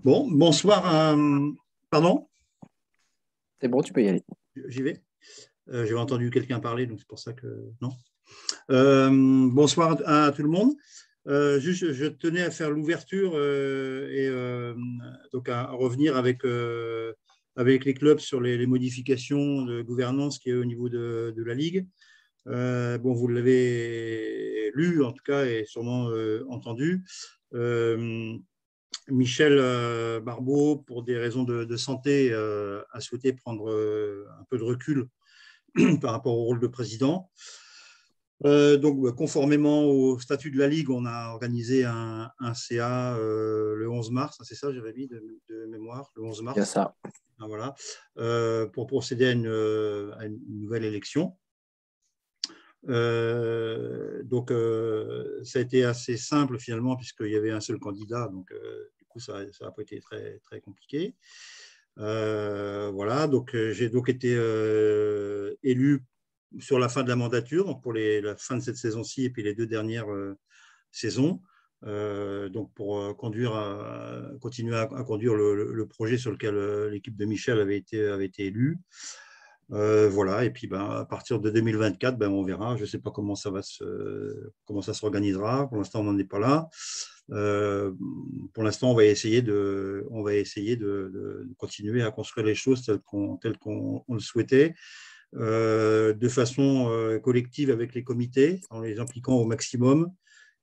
Bon, bonsoir. Pardon? C'est bon, tu peux y aller. J'y vais. J'ai entendu quelqu'un parler, donc c'est pour ça que non. Bonsoir à tout le monde. Juste, je tenais à faire l'ouverture et donc à revenir avec les clubs sur les modifications de gouvernance qui est au niveau de la Ligue. Bon, vous l'avez lu en tout cas et sûrement entendu. Michel Barbeau, pour des raisons de santé, a souhaité prendre un peu de recul par rapport au rôle de président. Donc, conformément au statut de la Ligue, on a organisé un CA le 11 mars, c'est ça, j'avais mis de mémoire, le 11 mars. Il y a ça. Voilà, pour procéder à une nouvelle élection. Donc, ça a été assez simple finalement, puisqu'il y avait un seul candidat, donc du coup, ça n'a pas été très, très compliqué. Voilà, donc j'ai donc été élu sur la fin de la mandature, donc pour la fin de cette saison-ci et puis les deux dernières saisons, donc pour continuer à conduire le projet sur lequel l'équipe de Michel avait été élue. Voilà, et puis à partir de 2024, on verra. Je ne sais pas comment ça s'organisera. Pour l'instant, on n'en est pas là. Pour l'instant, on va essayer de continuer à construire les choses telles qu'on le souhaitait, de façon collective avec les comités, en les impliquant au maximum,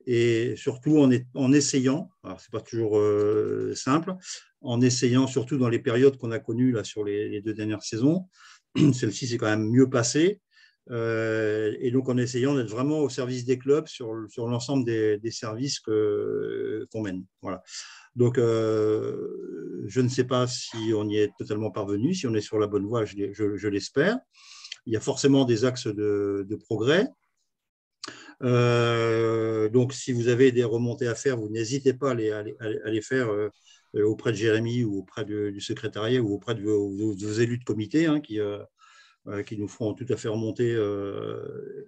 et surtout en essayant, alors c'est pas toujours simple, en essayant surtout dans les périodes qu'on a connues là sur les deux dernières saisons. Celle-ci s'est quand même mieux passée. Et donc, en essayant d'être vraiment au service des clubs sur l'ensemble des services qu'on mène. Voilà. Donc, je ne sais pas si on y est totalement parvenu, si on est sur la bonne voie, je l'espère. Il y a forcément des axes de progrès. Donc, si vous avez des remontées à faire, vous n'hésitez pas à les faire auprès de Jérémy ou auprès du secrétariat ou auprès de vos élus de comité qui nous feront tout à fait remonter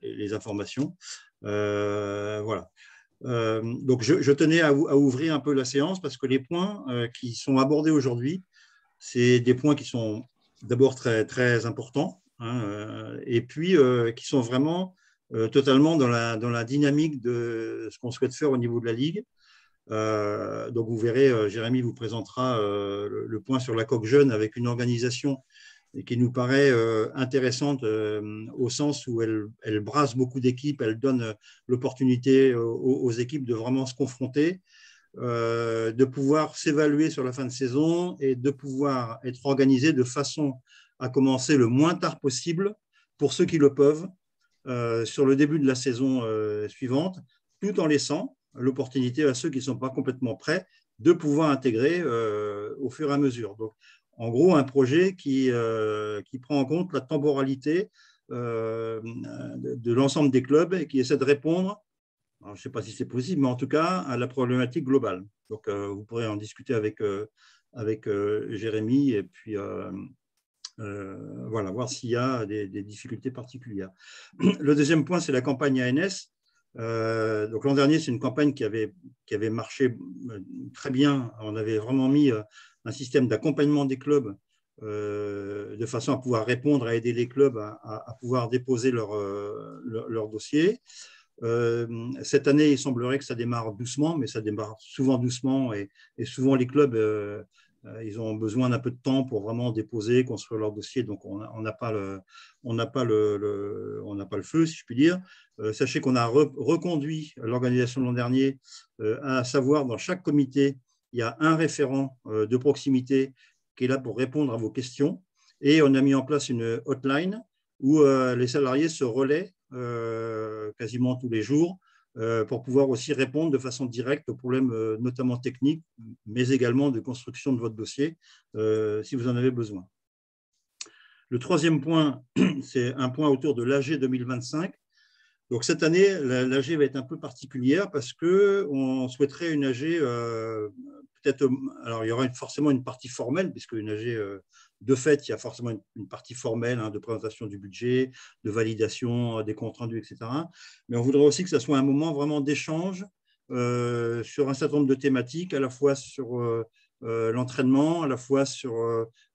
les informations. Voilà. Donc, je tenais à ouvrir un peu la séance parce que les points qui sont abordés aujourd'hui, c'est des points qui sont d'abord très, très importants, hein, et puis qui sont vraiment totalement dans la dynamique de ce qu'on souhaite faire au niveau de la Ligue. Donc, vous verrez, Jérémy vous présentera le point sur la coque jeune avec une organisation qui nous paraît intéressante au sens où elle brasse beaucoup d'équipes, elle donne l'opportunité aux équipes de vraiment se confronter, de pouvoir s'évaluer sur la fin de saison et de pouvoir être organisées de façon à commencer le moins tard possible pour ceux qui le peuvent sur le début de la saison suivante, tout en laissant l'opportunité à ceux qui ne sont pas complètement prêts de pouvoir intégrer au fur et à mesure. Donc, en gros, un projet qui prend en compte la temporalité de l'ensemble des clubs et qui essaie de répondre, alors, je ne sais pas si c'est possible, mais en tout cas, à la problématique globale. Donc, vous pourrez en discuter avec Jérémy et puis voilà, voir s'il y a des difficultés particulières. Le deuxième point, c'est la campagne ANS. Donc l'an dernier, c'est une campagne qui avait marché très bien. On avait vraiment mis un système d'accompagnement des clubs de façon à pouvoir répondre, à aider les clubs à pouvoir déposer leur dossier. Cette année, il semblerait que ça démarre doucement, mais ça démarre souvent doucement et souvent les clubs ils ont besoin d'un peu de temps pour vraiment déposer, construire leur dossier. Donc, on n'a pas le feu, si je puis dire. Sachez qu'on a reconduit l'organisation de l'an dernier, à savoir dans chaque comité, il y a un référent de proximité qui est là pour répondre à vos questions. Et on a mis en place une hotline où les salariés se relaient quasiment tous les jours pour pouvoir aussi répondre de façon directe aux problèmes notamment techniques, mais également de construction de votre dossier si vous en avez besoin. Le troisième point, c'est un point autour de l'AG 2025. Donc cette année, l'AG va être un peu particulière parce qu'on souhaiterait une AG peut-être, alors il y aura forcément une partie formelle, puisque une AG, de fait, il y a forcément une partie formelle de présentation du budget, de validation des comptes rendus, etc. Mais on voudrait aussi que ce soit un moment vraiment d'échange sur un certain nombre de thématiques, à la fois sur l'entraînement, à la fois sur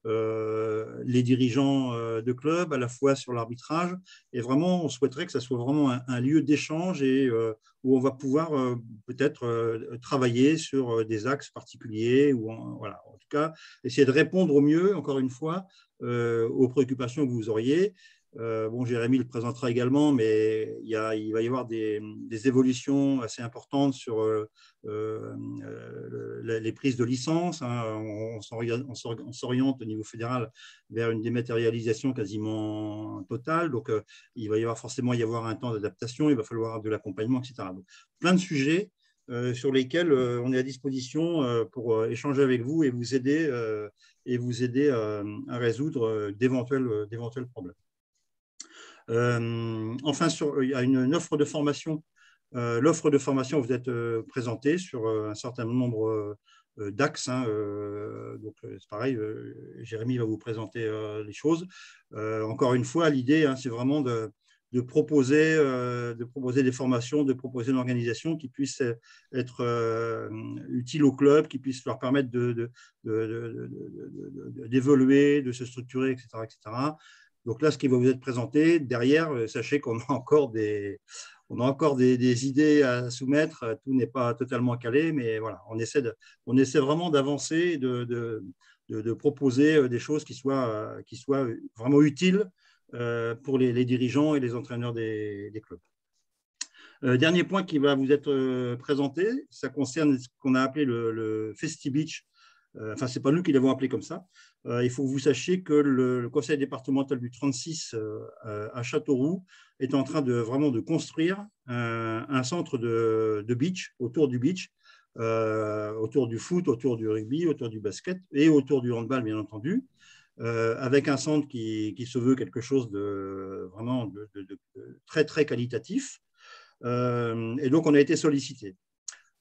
les dirigeants de clubs, à la fois sur l'arbitrage. Et vraiment, on souhaiterait que ça soit vraiment un lieu d'échange et où on va pouvoir peut-être travailler sur des axes particuliers ou voilà, en tout cas, essayer de répondre au mieux, encore une fois, aux préoccupations que vous auriez. Bon, Jérémy le présentera également, mais il va y avoir des évolutions assez importantes sur les prises de licence. Hein. On s'oriente au niveau fédéral vers une dématérialisation quasiment totale. Donc, il va y avoir forcément un temps d'adaptation, il va falloir de l'accompagnement, etc. Donc, plein de sujets sur lesquels on est à disposition pour échanger avec vous et vous aider à résoudre d'éventuels problèmes. Enfin, il y a une offre de formation. L'offre de formation vous êtes présentée sur un certain nombre d'axes. Hein, donc, c'est pareil, Jérémy va vous présenter les choses. Encore une fois, l'idée, hein, c'est vraiment de proposer des formations, de proposer une organisation qui puisse être utile au club, qui puisse leur permettre d'évoluer, de se structurer, etc., etc. Donc là, ce qui va vous être présenté, derrière, sachez qu'on a encore des idées à soumettre. Tout n'est pas totalement calé, mais voilà, on essaie vraiment d'avancer, de proposer des choses qui soient vraiment utiles pour les dirigeants et les entraîneurs des clubs. Dernier point qui va vous être présenté, ça concerne ce qu'on a appelé le FestiBeach. Enfin, ce n'est pas nous qui l'avons appelé comme ça. Il faut que vous sachiez que le conseil départemental du 36 à Châteauroux est en train de construire un centre de beach, autour du beach, autour du foot, autour du rugby, autour du basket et autour du handball, bien entendu, avec un centre qui se veut quelque chose de vraiment de très, très qualitatif. Et donc, on a été sollicité.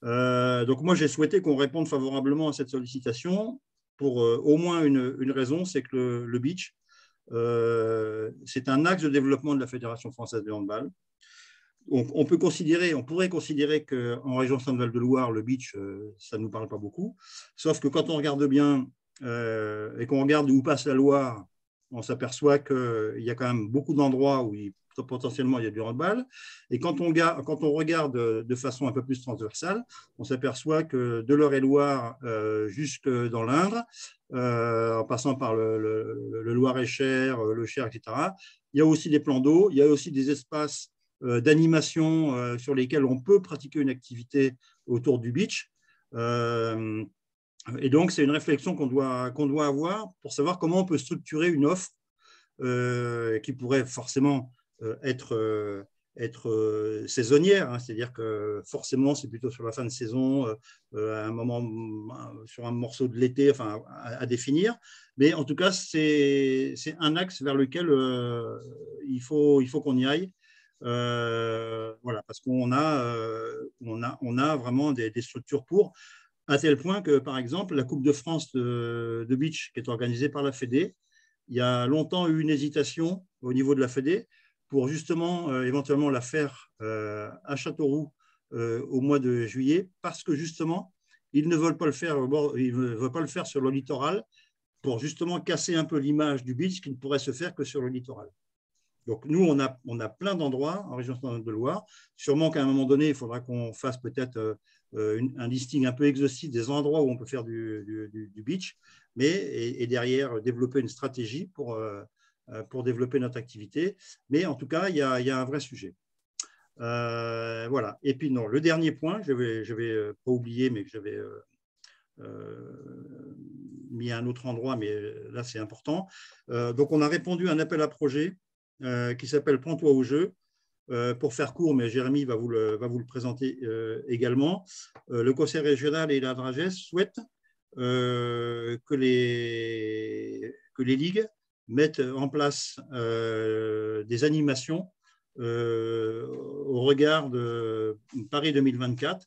Donc moi, j'ai souhaité qu'on réponde favorablement à cette sollicitation pour au moins une raison, c'est que le beach, c'est un axe de développement de la Fédération française de handball. On pourrait considérer qu'en région Centre-Val de Loire, le beach, ça ne nous parle pas beaucoup, sauf que quand on regarde bien et qu'on regarde où passe la Loire, on s'aperçoit qu'il y a quand même beaucoup d'endroits où potentiellement il y a du handball. Et quand on regarde de façon un peu plus transversale, on s'aperçoit que de l'Eure-et-Loire jusque dans l'Indre, en passant par le Loir-et-Cher, le Cher, etc., il y a aussi des plans d'eau, il y a aussi des espaces d'animation sur lesquels on peut pratiquer une activité autour du beach. Et donc, c'est une réflexion qu'on doit avoir pour savoir comment on peut structurer une offre qui pourrait forcément être saisonnière, hein, c'est-à-dire que forcément, c'est plutôt sur la fin de saison, à un moment, sur un morceau de l'été, enfin, à définir. Mais en tout cas, c'est un axe vers lequel il faut qu'on y aille. Voilà, parce qu'on a vraiment des structures pour, à tel point que, par exemple, la Coupe de France de beach qui est organisée par la Fédé, il y a longtemps eu une hésitation au niveau de la Fédé pour justement éventuellement la faire à Châteauroux au mois de juillet, parce que justement, ils ne veulent pas le faire sur le littoral pour justement casser un peu l'image du beach qui ne pourrait se faire que sur le littoral. Donc, nous, on a plein d'endroits en région de Loire. Sûrement qu'à un moment donné, il faudra qu'on fasse peut-être un listing un peu exhaustif des endroits où on peut faire du beach, mais et derrière, développer une stratégie pour développer notre activité. Mais en tout cas, il y a un vrai sujet. Voilà. Et puis, non, le dernier point, je vais pas oublier, mais que j'avais mis à un autre endroit, mais là, c'est important. Donc, on a répondu à un appel à projet qui s'appelle Prends-toi au jeu. Pour faire court, mais Jérémy va vous le présenter également. Le Conseil régional et la Dragès souhaitent que les ligues mettent en place des animations au regard de Paris 2024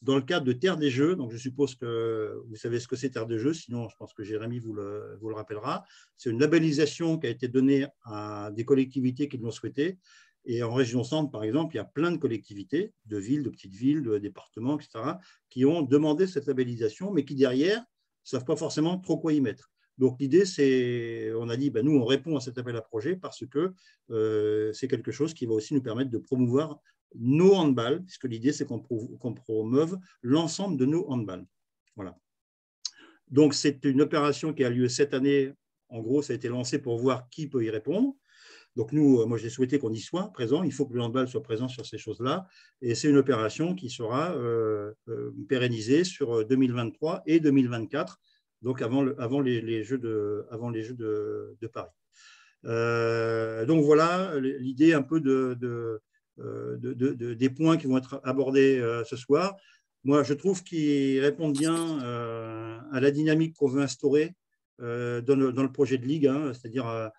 dans le cadre de Terre des Jeux. Donc, je suppose que vous savez ce que c'est Terre des Jeux, sinon je pense que Jérémy vous le rappellera. C'est une labellisation qui a été donnée à des collectivités qui l'ont souhaité. Et en région centre, par exemple, il y a plein de collectivités, de villes, de petites villes, de départements, etc., qui ont demandé cette labellisation, mais qui derrière savent pas forcément trop quoi y mettre. Donc l'idée, c'est, on a dit, ben, nous, on répond à cet appel à projet parce que c'est quelque chose qui va aussi nous permettre de promouvoir nos handballs, puisque l'idée, c'est qu'on promeuve l'ensemble de nos handballs. Voilà. Donc, c'est une opération qui a lieu cette année. En gros, ça a été lancé pour voir qui peut y répondre. Donc, nous, moi, j'ai souhaité qu'on y soit présent. Il faut que le handball soit présent sur ces choses-là. Et c'est une opération qui sera pérennisée sur 2023 et 2024, donc avant les Jeux de Paris. Donc, voilà l'idée un peu des points qui vont être abordés ce soir. Moi, je trouve qu'ils répondent bien à la dynamique qu'on veut instaurer dans le projet de ligue, hein, c'est-à-dire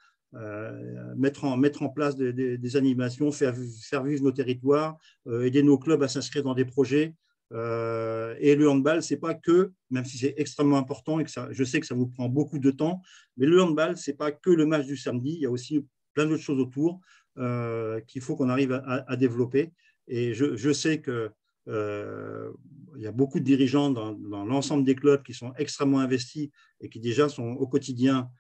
mettre en place des animations, faire vivre nos territoires, aider nos clubs à s'inscrire dans des projets. Et le handball, c'est pas que, même si c'est extrêmement important et que je sais que ça vous prend beaucoup de temps, mais le handball, c'est pas que le match du samedi, il y a aussi plein d'autres choses autour qu'il faut qu'on arrive à développer. Et je sais que il y a beaucoup de dirigeants dans l'ensemble des clubs qui sont extrêmement investis et qui déjà sont au quotidien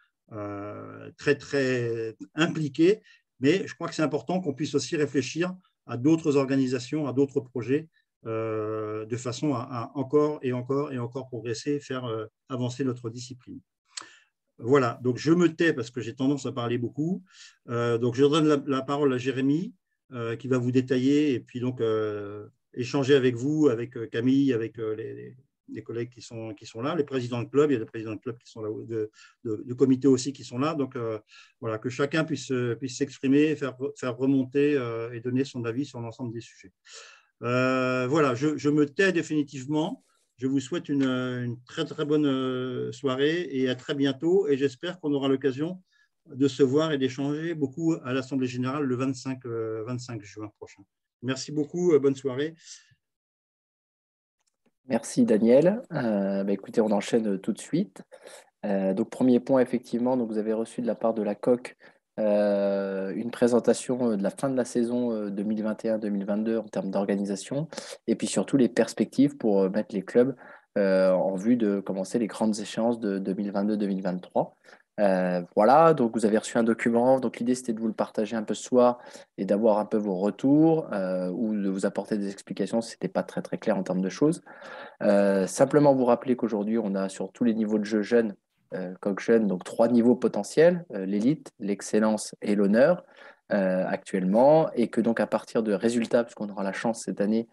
très, très impliqués. Mais je crois que c'est important qu'on puisse aussi réfléchir à d'autres organisations, à d'autres projets, de façon à encore et encore et encore progresser et faire avancer notre discipline. Voilà, donc je me tais parce que j'ai tendance à parler beaucoup. Donc je donne la parole à Jérémy qui va vous détailler et puis donc échanger avec vous, avec Camille, avec les collègues qui sont là, les présidents de club, il y a des présidents de club qui sont là, de comités aussi qui sont là. Donc voilà, que chacun puisse s'exprimer, faire remonter et donner son avis sur l'ensemble des sujets. Voilà, je me tais définitivement. Je vous souhaite une très, très bonne soirée et à très bientôt. Et j'espère qu'on aura l'occasion de se voir et d'échanger beaucoup à l'Assemblée générale le 25 juin prochain. Merci beaucoup. Bonne soirée. Merci Daniel. Écoutez, on enchaîne tout de suite. Donc premier point, effectivement, donc vous avez reçu de la part de la COQ une présentation de la fin de la saison 2021-2022 en termes d'organisation et puis surtout les perspectives pour mettre les clubs en vue de commencer les grandes échéances de 2022-2023. Voilà, donc vous avez reçu un document. Donc l'idée c'était de vous le partager un peu ce soir et d'avoir un peu vos retours ou de vous apporter des explications si ce n'était pas très très clair en termes de choses. Simplement vous rappeler qu'aujourd'hui on a sur tous les niveaux de jeu jeunes COQ Jeune, donc 3 niveaux potentiels, l'élite, l'excellence et l'honneur actuellement, et que donc à partir de résultats, puisqu'on aura la chance cette année,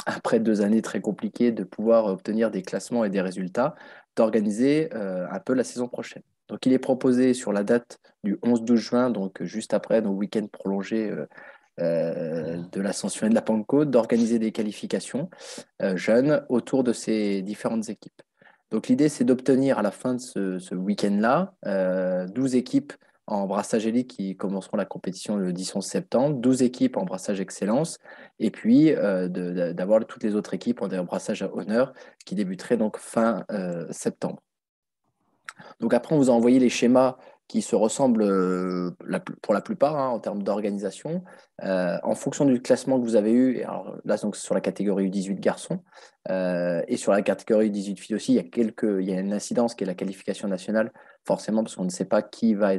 après 2 années très compliquées, de pouvoir obtenir des classements et des résultats, d'organiser un peu la saison prochaine. Donc il est proposé sur la date du 11-12 juin, donc juste après nos week-ends prolongés de l'Ascension et de la Pentecôte, d'organiser des qualifications jeunes autour de ces différentes équipes. Donc l'idée, c'est d'obtenir à la fin de ce week-end-là 12 équipes en brassage élite qui commenceront la compétition le 10-11 septembre, 12 équipes en brassage excellence, et puis d'avoir toutes les autres équipes en brassage à honneur qui débuteraient donc fin septembre. Donc après, on vous a envoyé les schémas qui se ressemblent pour la plupart en termes d'organisation. En fonction du classement que vous avez eu, et alors là donc sur la catégorie U18 garçons et sur la catégorie U18 filles aussi, il y a une incidence qui est la qualification nationale, forcément parce qu'on ne sait pas qui va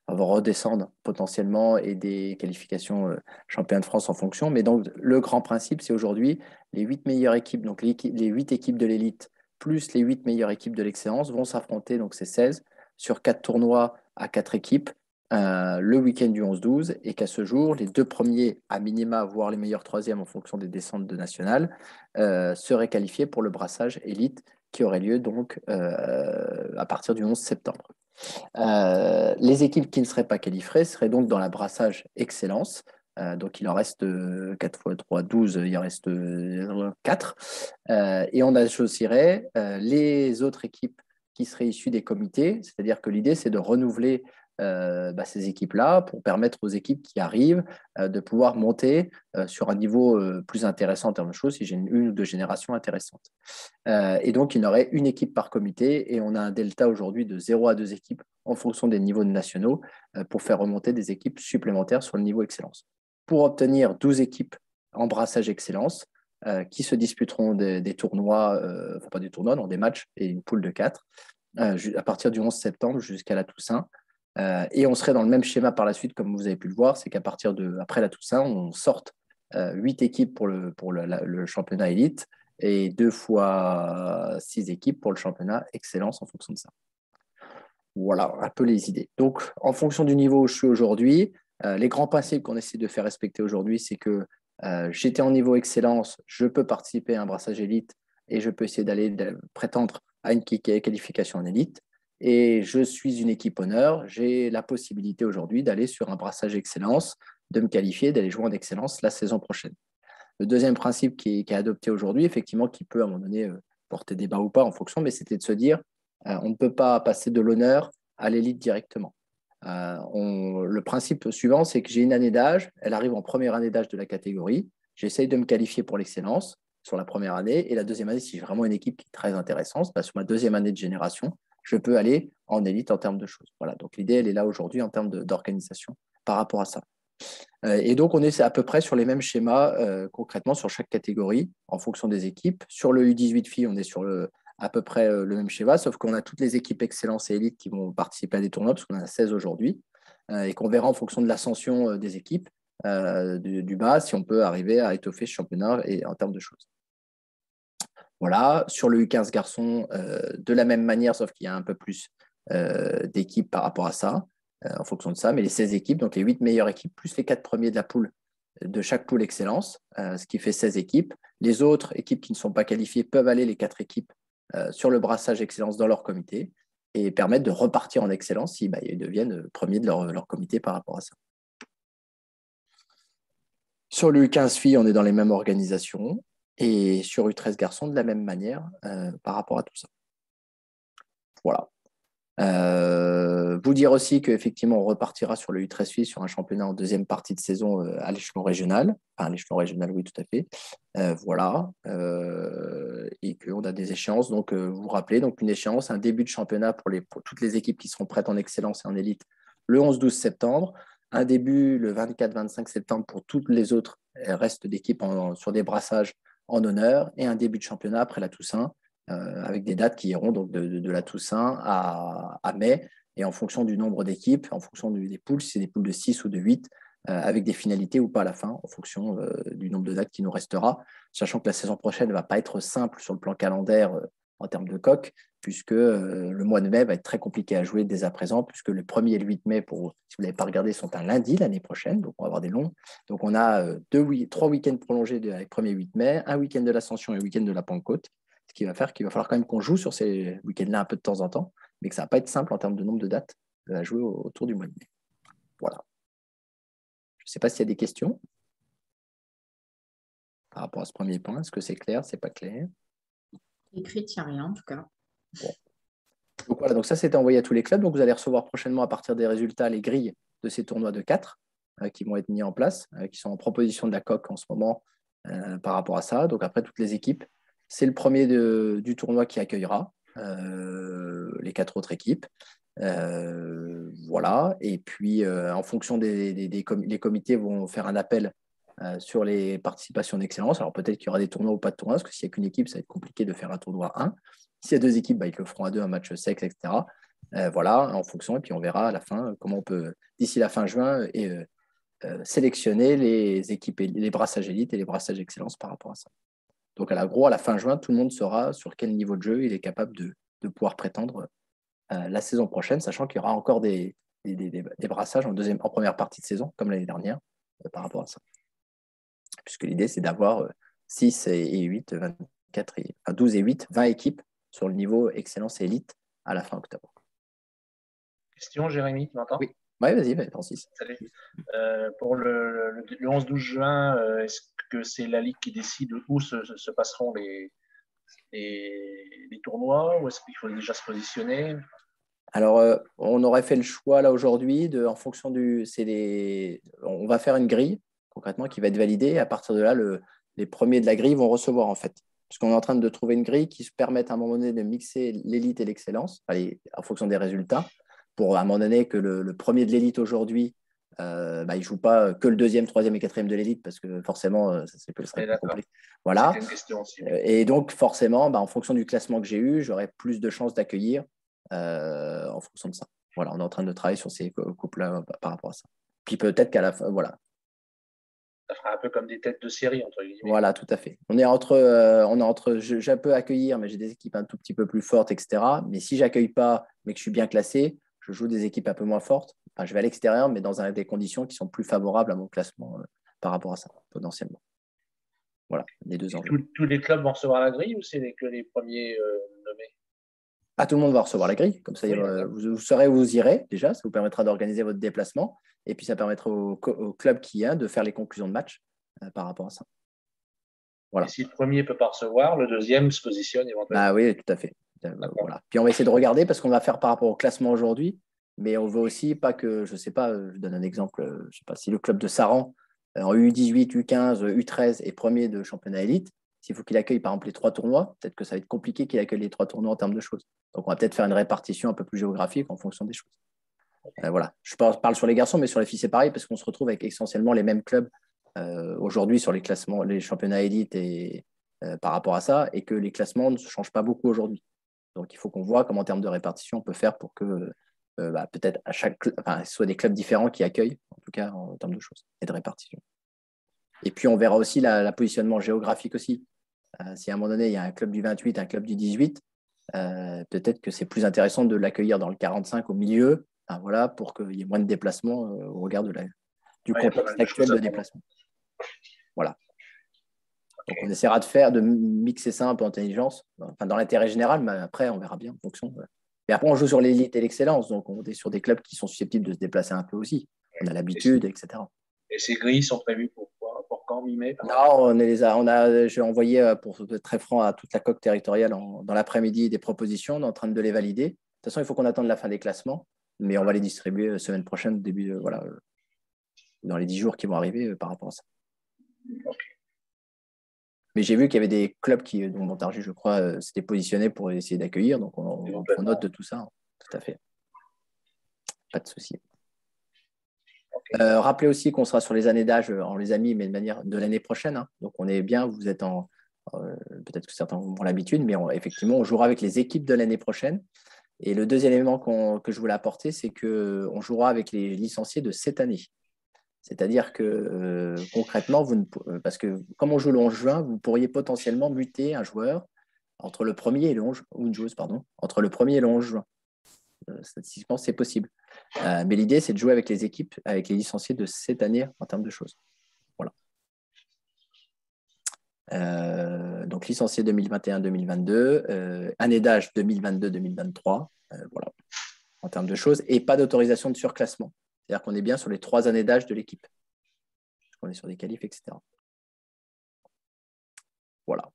redescendre potentiellement et des qualifications championnat de France en fonction. Mais donc le grand principe, c'est aujourd'hui les 8 meilleures équipes, donc les 8 équipes de l'élite plus les 8 meilleures équipes de l'excellence vont s'affronter, donc c'est 16, sur 4 tournois à 4 équipes, le week-end du 11-12, et qu'à ce jour, les 2 premiers, à minima, voire les meilleurs troisièmes en fonction des descentes de nationales, seraient qualifiés pour le brassage élite qui aurait lieu donc à partir du 11 septembre. Les équipes qui ne seraient pas qualifiées seraient donc dans la brassage excellence. Donc il en reste 4 x 3, 12, il en reste 4. Et on associerait les autres équipes qui seraient issues des comités, c'est-à-dire que l'idée c'est de renouveler ces équipes-là pour permettre aux équipes qui arrivent de pouvoir monter sur un niveau plus intéressant en termes de choses, si j'ai une ou 2 générations intéressantes. Et donc, il y aurait une équipe par comité et on a un delta aujourd'hui de 0 à 2 équipes en fonction des niveaux nationaux pour faire remonter des équipes supplémentaires sur le niveau excellence. Pour obtenir 12 équipes en brassage excellence, qui se disputeront des tournois, enfin pas des tournois, non, des matchs et une poule de 4 à partir du 11 septembre jusqu'à la Toussaint. Et on serait dans le même schéma par la suite, comme vous avez pu le voir, c'est qu'à partir après la Toussaint, on sorte 8 équipes pour le championnat élite et 2 fois 6 équipes pour le championnat excellence en fonction de ça. Voilà un peu les idées. Donc, en fonction du niveau où je suis aujourd'hui, les grands principes qu'on essaie de faire respecter aujourd'hui, c'est que j'étais en niveau excellence, je peux participer à un brassage élite et je peux essayer de prétendre à une qualification en élite. Et je suis une équipe honneur, j'ai la possibilité aujourd'hui d'aller sur un brassage excellence, de me qualifier, d'aller jouer en excellence la saison prochaine. Le deuxième principe qui est adopté aujourd'hui, effectivement, qui peut à un moment donné porter débat ou pas en fonction, mais c'était de se dire on ne peut pas passer de l'honneur à l'élite directement. Le principe suivant, c'est que j'ai une année d'âge, elle arrive en première année d'âge de la catégorie, j'essaye de me qualifier pour l'excellence sur la première année, et la deuxième année, si j'ai vraiment une équipe qui est très intéressante, sur ma deuxième année de génération, je peux aller en élite en termes de choses. Voilà, donc l'idée, elle est là aujourd'hui en termes d'organisation par rapport à ça. Et donc, on est à peu près sur les mêmes schémas concrètement sur chaque catégorie en fonction des équipes. Sur le U18 filles, on est sur à peu près le même schéma, sauf qu'on a toutes les équipes excellence et élite qui vont participer à des tournois, parce qu'on en a 16 aujourd'hui, et qu'on verra en fonction de l'ascension des équipes du bas si on peut arriver à étoffer ce championnat et, en termes de choses. Voilà, sur le U15 garçons, de la même manière, sauf qu'il y a un peu plus d'équipes par rapport à ça, en fonction de ça, mais les 16 équipes, donc les 8 meilleures équipes, plus les 4 premiers de la poule, de chaque poule excellence, ce qui fait 16 équipes. Les autres équipes qui ne sont pas qualifiées peuvent aller, les 4 équipes, sur le brassage excellence dans leur comité et permettre de repartir en excellence si ils deviennent premiers de leur comité par rapport à ça. Sur le U15 filles, on est dans les mêmes organisations. Et sur U13 garçons, de la même manière par rapport à tout ça. Voilà. Vous dire aussi qu'effectivement, on repartira sur le U13 filles sur un championnat en deuxième partie de saison à l'échelon régional. Enfin, à l'échelon régional, oui, tout à fait. Voilà. Et qu'on a des échéances. Donc, vous vous rappelez, donc une échéance, un début de championnat pour toutes les équipes qui seront prêtes en excellence et en élite le 11-12 septembre. Un début le 24-25 septembre pour toutes les autres restes d'équipes sur des brassages en honneur et un début de championnat après la Toussaint avec des dates qui iront donc de la Toussaint à mai et en fonction du nombre d'équipes, en fonction des poules, si c'est des poules de 6 ou de 8, avec des finalités ou pas à la fin en fonction du nombre de dates qui nous restera, sachant que la saison prochaine ne va pas être simple sur le plan calendaire en termes de coq, puisque le mois de mai va être très compliqué à jouer dès à présent, puisque le 1er et le 8 mai, si vous ne l'avez pas regardé, sont un lundi l'année prochaine, donc on va avoir des longs. Donc on a 3 week-ends prolongés avec 1er et 8 mai, un week-end de l'Ascension et un week-end de la Pentecôte, ce qui va faire qu'il va falloir quand même qu'on joue sur ces week-ends-là un peu de temps en temps, mais que ça ne va pas être simple en termes de nombre de dates à jouer autour du mois de mai. Voilà. Je ne sais pas s'il y a des questions par rapport à ce premier point. Est-ce que c'est clair? C'est pas clair? Écrit, il n'y a rien en tout cas. Bon. Donc voilà, donc ça c'était envoyé à tous les clubs. Donc vous allez recevoir prochainement à partir des résultats les grilles de ces tournois de 4 qui vont être mis en place, qui sont en proposition de la COC en ce moment par rapport à ça. Donc après toutes les équipes, c'est le premier du tournoi qui accueillera les 4 autres équipes. Voilà, et puis en fonction les comités vont faire un appel sur les participations d'excellence. Alors peut-être qu'il y aura des tournois ou pas de tournois, parce que s'il n'y a qu'une équipe, ça va être compliqué de faire un tournoi 1. S'il y a 2 équipes, ils le feront à 2, un match sexe, etc. Voilà, en fonction, et puis on verra à la fin comment on peut, d'ici la fin juin, sélectionner les équipes, les brassages élites et les brassages excellence par rapport à ça. Donc à la fin juin, tout le monde saura sur quel niveau de jeu il est capable de pouvoir prétendre la saison prochaine, sachant qu'il y aura encore des brassages en première partie de saison, comme l'année dernière, par rapport à ça. Puisque l'idée, c'est d'avoir 6 et 8, 24 12 et 8, 20 équipes sur le niveau excellence et élite à la fin octobre. Question, Jérémy, tu m'entends? Oui, vas-y, Francis. Salut. Pour le 11-12 juin, est-ce que c'est la Ligue qui décide où se passeront les tournois, ou est-ce qu'il faut déjà se positionner? Alors, on aurait fait le choix là aujourd'hui en fonction on va faire une grille concrètement qui va être validée. À partir de là, les premiers de la grille vont recevoir en fait. Parce qu'on est en train de trouver une grille qui se permette à un moment donné de mixer l'élite et l'excellence en fonction des résultats, pour à un moment donné que le premier de l'élite aujourd'hui il ne joue pas que le deuxième, troisième et quatrième de l'élite parce que forcément, ça serait plus complexe. Voilà. C'était une question aussi. Et donc, forcément, en fonction du classement que j'ai eu, j'aurai plus de chances d'accueillir en fonction de ça. Voilà, on est en train de travailler sur ces couples-là par rapport à ça. Puis peut-être qu'à la fin, voilà. Ça fera un peu comme des têtes de série, entre guillemets. Voilà, tout à fait. On est entre je peux accueillir, mais j'ai des équipes un tout petit peu plus fortes, etc. Mais si j'accueille pas, mais que je suis bien classé, je joue des équipes un peu moins fortes. Enfin, je vais à l'extérieur, mais dans des conditions qui sont plus favorables à mon classement par rapport à ça, potentiellement. Voilà, les deux enjeux. Tous les clubs vont recevoir la grille ou c'est que les premiers nommés? Tout le monde va recevoir la grille. Comme ça, Oui, vous saurez où vous irez déjà. Ça vous permettra d'organiser votre déplacement. Et puis, ça permettra au club qui est de faire les conclusions de match par rapport à ça. Voilà. Et si le premier ne peut pas recevoir, le deuxième se positionne éventuellement. Oui, tout à fait. Voilà. Puis, on va essayer de regarder parce qu'on va faire par rapport au classement aujourd'hui. Mais on veut aussi pas que, je ne sais pas, je donne un exemple, je ne sais pas, si le club de Saran, en U18, U15, U13 est premier de championnat élite, s'il faut qu'il accueille par exemple les 3 tournois, peut-être que ça va être compliqué qu'il accueille les 3 tournois en termes de choses. Donc, on va peut-être faire une répartition un peu plus géographique en fonction des choses. Voilà. Je parle sur les garçons, mais sur les filles, c'est pareil parce qu'on se retrouve avec essentiellement les mêmes clubs aujourd'hui sur les classements, les championnats élites et par rapport à ça, et que les classements ne se changent pas beaucoup aujourd'hui. Donc, il faut qu'on voit comment en termes de répartition on peut faire pour que peut-être à ce soit des clubs différents qui accueillent, en tout cas en termes de choses et de répartition. Et puis, on verra aussi la positionnement géographique aussi. Si à un moment donné, il y a un club du 28, un club du 18, peut-être que c'est plus intéressant de l'accueillir dans le 45 au milieu, voilà, pour qu'il y ait moins de déplacements au regard du contexte actuel de déplacement. Voilà. Donc, on essaiera de mixer ça un peu en intelligence, dans l'intérêt général, mais après, on verra bien en fonction. Et après, on joue sur l'élite et l'excellence, donc on est sur des clubs qui sont susceptibles de se déplacer un peu aussi. On a l'habitude, etc. Et ces grilles sont prévues pour quand, mi-mai? Non, j'ai envoyé, pour être très franc, à toute la coque territoriale dans l'après-midi des propositions. On est en train de les valider. De toute façon, il faut qu'on attende la fin des classements, mais on va les distribuer la semaine prochaine, dans les 10 jours qui vont arriver par rapport à ça. Okay. Mais j'ai vu qu'il y avait des clubs dont Montargis, je crois, s'étaient positionnés pour essayer d'accueillir. Donc, on prend note de tout ça. Tout à fait. Pas de souci. Okay. Rappelez aussi qu'on sera sur les années d'âge, on les a mis, mais de manière de l'année prochaine. Hein. Donc, on est bien. Vous êtes peut-être que certains ont l'habitude, mais effectivement, on jouera avec les équipes de l'année prochaine. Et le deuxième élément que je voulais apporter, c'est qu'on jouera avec les licenciés de cette année. C'est-à-dire que concrètement, parce que comme on joue le 11 juin, vous pourriez potentiellement muter un joueur entre le 1er et le 11, ou une joueuse, pardon, entre le 1er et le 11 juin. Statistiquement, c'est possible. Mais l'idée, c'est de jouer avec les équipes, avec les licenciés de cette année en termes de choses. Voilà. Donc, licenciés 2021-2022, année d'âge 2022-2023, voilà, en termes de choses, et pas d'autorisation de surclassement. C'est-à-dire qu'on est bien sur les 3 années d'âge de l'équipe. On est sur des qualifs, etc. Voilà.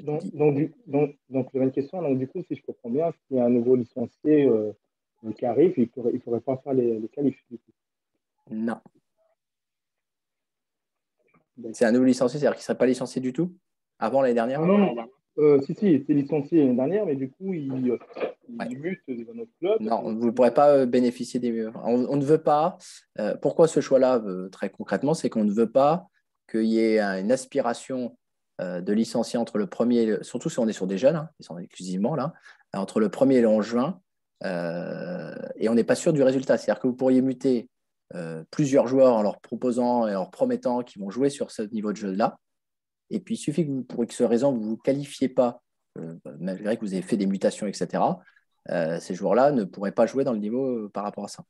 Donc, j'avais une question. Donc, du coup, si je comprends bien, s'il y a un nouveau licencié qui arrive, il ne pourrait pas faire les qualifs. Du coup. Non. C'est un nouveau licencié, c'est-à-dire qu'il ne serait pas licencié du tout avant l'année dernière? Non. Si, il était licencié l'année dernière, mais du coup, il mute dans notre club. Non, vous ne pourrez pas bénéficier des... On ne veut pas... pourquoi ce choix-là, très concrètement, c'est qu'on ne veut pas qu'il y ait une aspiration de licencier entre le 1er... Surtout si on est sur des jeunes, ils sont exclusivement là, entre le 1er et le 11 juin, et on n'est pas sûr du résultat. C'est-à-dire que vous pourriez muter plusieurs joueurs en leur proposant et en leur promettant qu'ils vont jouer sur ce niveau de jeu-là. Et puis, il suffit que pour X raison, vous ne vous qualifiez pas, malgré que vous ayez fait des mutations, etc., ces joueurs-là ne pourraient pas jouer dans le niveau par rapport à ça.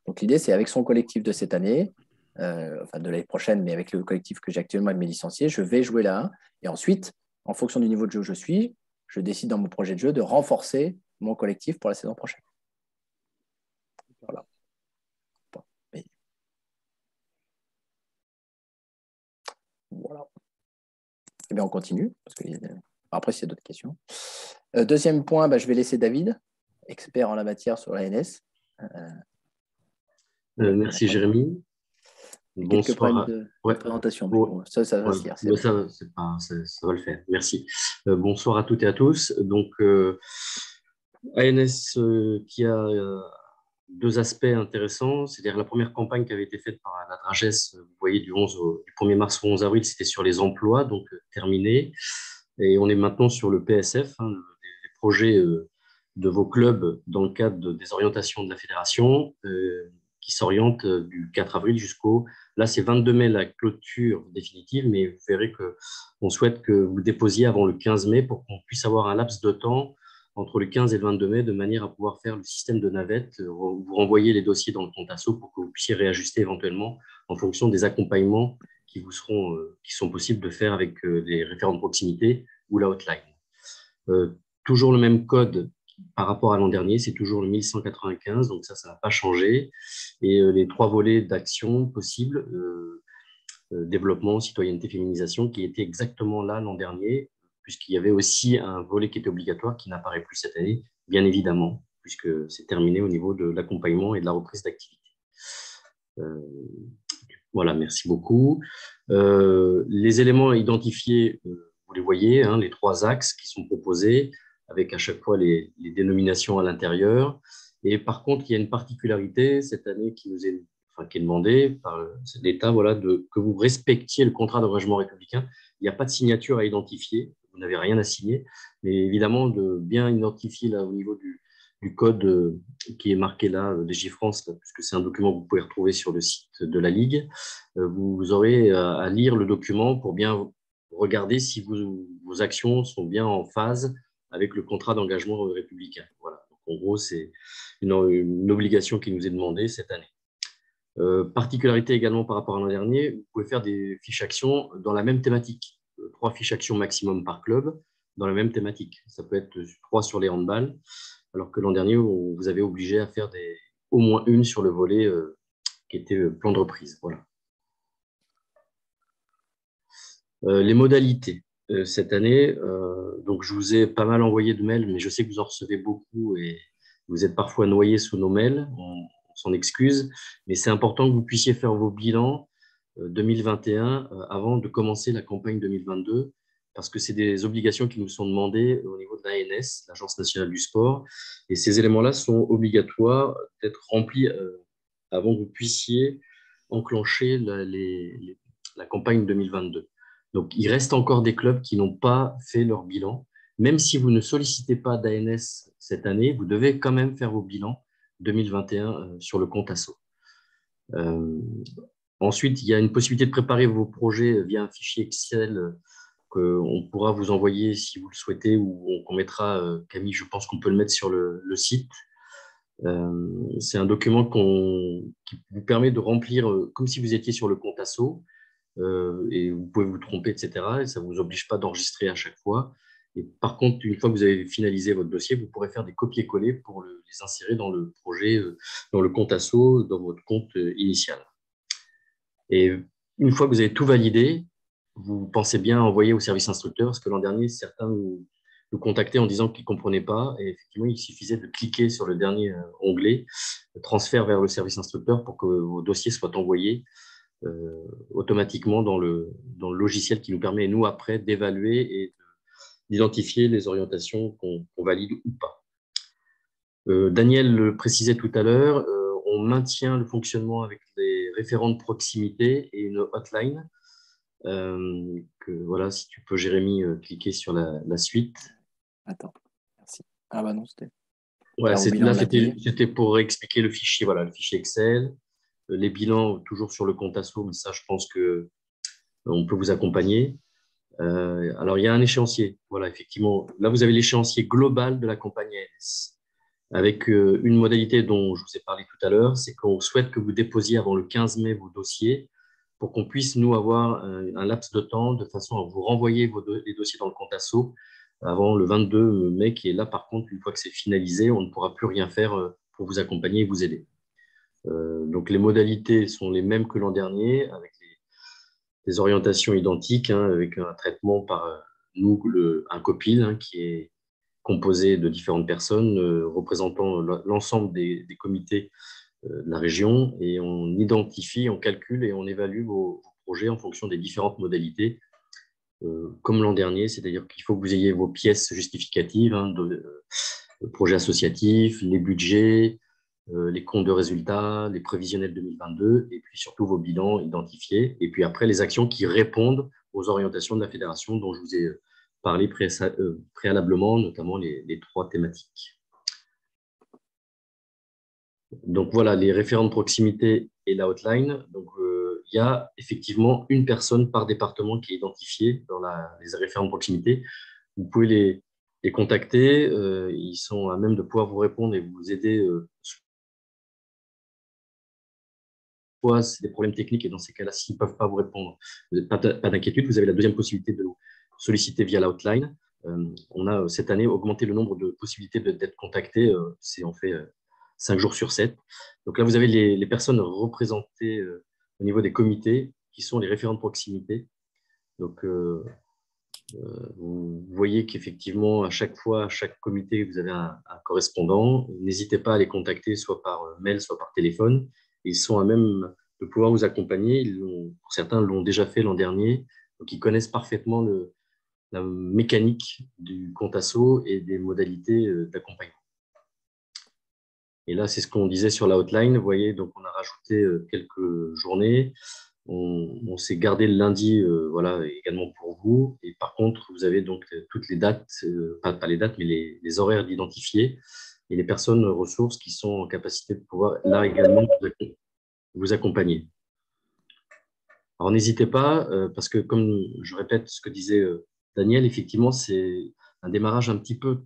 Donc, l'idée, c'est avec son collectif de cette année, de l'année prochaine, mais avec le collectif que j'ai actuellement avec mes licenciés, je vais jouer là. Et ensuite, en fonction du niveau de jeu où je suis, je décide dans mon projet de jeu de renforcer mon collectif pour la saison prochaine. Voilà. Voilà. Eh bien, on continue. Après, s'il y a d'autres questions. Deuxième point, je vais laisser David, expert en la matière sur l'ANS. Merci, Jérémy. Bonsoir. De présentation. Bon, ça va se lire. Ça va le faire. Merci. Bonsoir à toutes et à tous. Donc, ANS qui a deux aspects intéressants. C'est-à-dire la première campagne qui avait été faite par la Dragès, vous voyez, du 1er mars au 11 avril, c'était sur les emplois, donc terminé. Et on est maintenant sur le PSF, les projets de vos clubs dans le cadre des orientations de la fédération qui s'orientent du 4 avril jusqu'au… Là, c'est 22 mai la clôture définitive, mais vous verrez qu'on souhaite que vous déposiez avant le 15 mai pour qu'on puisse avoir un laps de temps entre le 15 et le 22 mai, de manière à pouvoir faire le système de navette, vous renvoyer les dossiers dans le compte asso pour que vous puissiez réajuster éventuellement en fonction des accompagnements qui sont possibles de faire avec les référents de proximité ou la hotline. Toujours le même code par rapport à l'an dernier, c'est toujours le 1195, donc ça n'a pas changé. Et les 3 volets d'action possibles, développement, citoyenneté, féminisation, qui étaient exactement là l'an dernier, puisqu'il y avait aussi un volet qui était obligatoire qui n'apparaît plus cette année, bien évidemment, puisque c'est terminé au niveau de l'accompagnement et de la reprise d'activité. Voilà, merci beaucoup. Les éléments identifiés, vous les voyez, les 3 axes qui sont proposés, avec à chaque fois les dénominations à l'intérieur. Et par contre, il y a une particularité cette année qui est demandée par l'État, voilà, que vous respectiez le contrat d'engagement républicain. Il n'y a pas de signature à identifier. Vous n'avez rien à signer, mais évidemment de bien identifier là au niveau du code qui est marqué là, Légifrance, puisque c'est un document que vous pouvez retrouver sur le site de la Ligue. Vous aurez à lire le document pour bien regarder si vos actions sont bien en phase avec le contrat d'engagement républicain. Voilà. Donc, en gros, c'est une obligation qui nous est demandée cette année. Particularité également par rapport à l'an dernier, vous pouvez faire des fiches actions dans la même thématique. 3 fiches actions maximum par club dans la même thématique. Ça peut être 3 sur les handballs, alors que l'an dernier, vous avez obligé à faire au moins une sur le volet qui était plan de reprise. Voilà. Les modalités. Cette année, donc je vous ai pas mal envoyé de mails, mais je sais que vous en recevez beaucoup et vous êtes parfois noyés sous nos mails. On s'en excuse, mais c'est important que vous puissiez faire vos bilans 2021 avant de commencer la campagne 2022, parce que c'est des obligations qui nous sont demandées au niveau de l'ANS, l'Agence nationale du sport, et ces éléments-là sont obligatoires d'être remplis avant que vous puissiez enclencher la campagne 2022. Donc, il reste encore des clubs qui n'ont pas fait leur bilan. Même si vous ne sollicitez pas d'ANS cette année, vous devez quand même faire vos bilans 2021 sur le compte asso. Ensuite, il y a une possibilité de préparer vos projets via un fichier Excel qu'on pourra vous envoyer si vous le souhaitez, ou qu'on mettra, Camille, je pense qu'on peut le mettre sur le site. C'est un document qui vous permet de remplir comme si vous étiez sur le compte asso. Et vous pouvez vous tromper, etc. Et ça ne vous oblige pas d'enregistrer à chaque fois. Et par contre, une fois que vous avez finalisé votre dossier, vous pourrez faire des copier-coller pour les insérer dans le projet, dans le compte asso, dans votre compte initial. Et une fois que vous avez tout validé, vous pensez bien envoyer au service instructeur, parce que l'an dernier, certains nous contactaient en disant qu'ils ne comprenaient pas. Et effectivement, il suffisait de cliquer sur le dernier onglet, transfert vers le service instructeur, pour que vos dossiers soient envoyés automatiquement dans le logiciel qui nous permet, nous, après, d'évaluer et d'identifier les orientations qu'on valide ou pas. Daniel le précisait tout à l'heure, on maintient le fonctionnement avec les référents de proximité et une hotline. Voilà, si tu peux, Jérémy, cliquer sur la suite. Attends, merci. Ah bah non, c'était… Ouais, là, c'était pour expliquer le fichier, voilà, le fichier Excel. Les bilans, toujours sur le compte asso, mais ça, je pense qu'on peut vous accompagner. Alors, il y a un échéancier. Voilà, effectivement. Là, vous avez l'échéancier global de la campagne ANS, avec une modalité dont je vous ai parlé tout à l'heure, c'est qu'on souhaite que vous déposiez avant le 15 mai vos dossiers pour qu'on puisse, nous, avoir un laps de temps de façon à vous renvoyer les dossiers dans le compte asso avant le 22 mai, qui est là. Par contre, une fois que c'est finalisé, on ne pourra plus rien faire pour vous accompagner et vous aider. Donc, les modalités sont les mêmes que l'an dernier, avec des orientations identiques, avec un traitement par nous, un COPIL, qui est composé de différentes personnes représentant l'ensemble des comités de la région, et on identifie, on calcule et on évalue vos projets en fonction des différentes modalités, comme l'an dernier, c'est-à-dire qu'il faut que vous ayez vos pièces justificatives le projet associatif, les budgets, les comptes de résultats, les prévisionnels 2022, et puis surtout vos bilans identifiés. Et puis après, les actions qui répondent aux orientations de la fédération dont je vous ai parlé préalablement, notamment les 3 thématiques. Donc voilà, les référents de proximité et la hotline. Donc, il y a effectivement une personne par département qui est identifiée dans les référents de proximité. Vous pouvez les contacter. Ils sont à même de pouvoir vous répondre et vous aider. Soit c'est des problèmes techniques et dans ces cas-là, s'ils ne peuvent pas vous répondre, pas d'inquiétude. Vous avez la deuxième possibilité de solliciter via la hotline. On a cette année augmenté le nombre de possibilités d'être contacté. C'est en fait 5 jours sur 7. Donc là, vous avez les personnes représentées au niveau des comités qui sont les référents de proximité. Donc, vous voyez qu'effectivement, à chaque fois, à chaque comité, vous avez un correspondant. N'hésitez pas à les contacter, soit par mail, soit par téléphone. Ils sont à même de pouvoir vous accompagner. Pour certains l'ont déjà fait l'an dernier. Donc, ils connaissent parfaitement la mécanique du compte asso et des modalités d'accompagnement. Et là, c'est ce qu'on disait sur la hotline. Vous voyez, donc on a rajouté quelques journées. On s'est gardé le lundi, voilà, également pour vous. Et par contre, vous avez donc toutes les dates, pas les dates, mais les horaires d'identifier et les personnes ressources qui sont en capacité de pouvoir là également vous accompagner. Alors n'hésitez pas, parce que comme je répète ce que disait Daniel, effectivement, c'est un démarrage un petit peu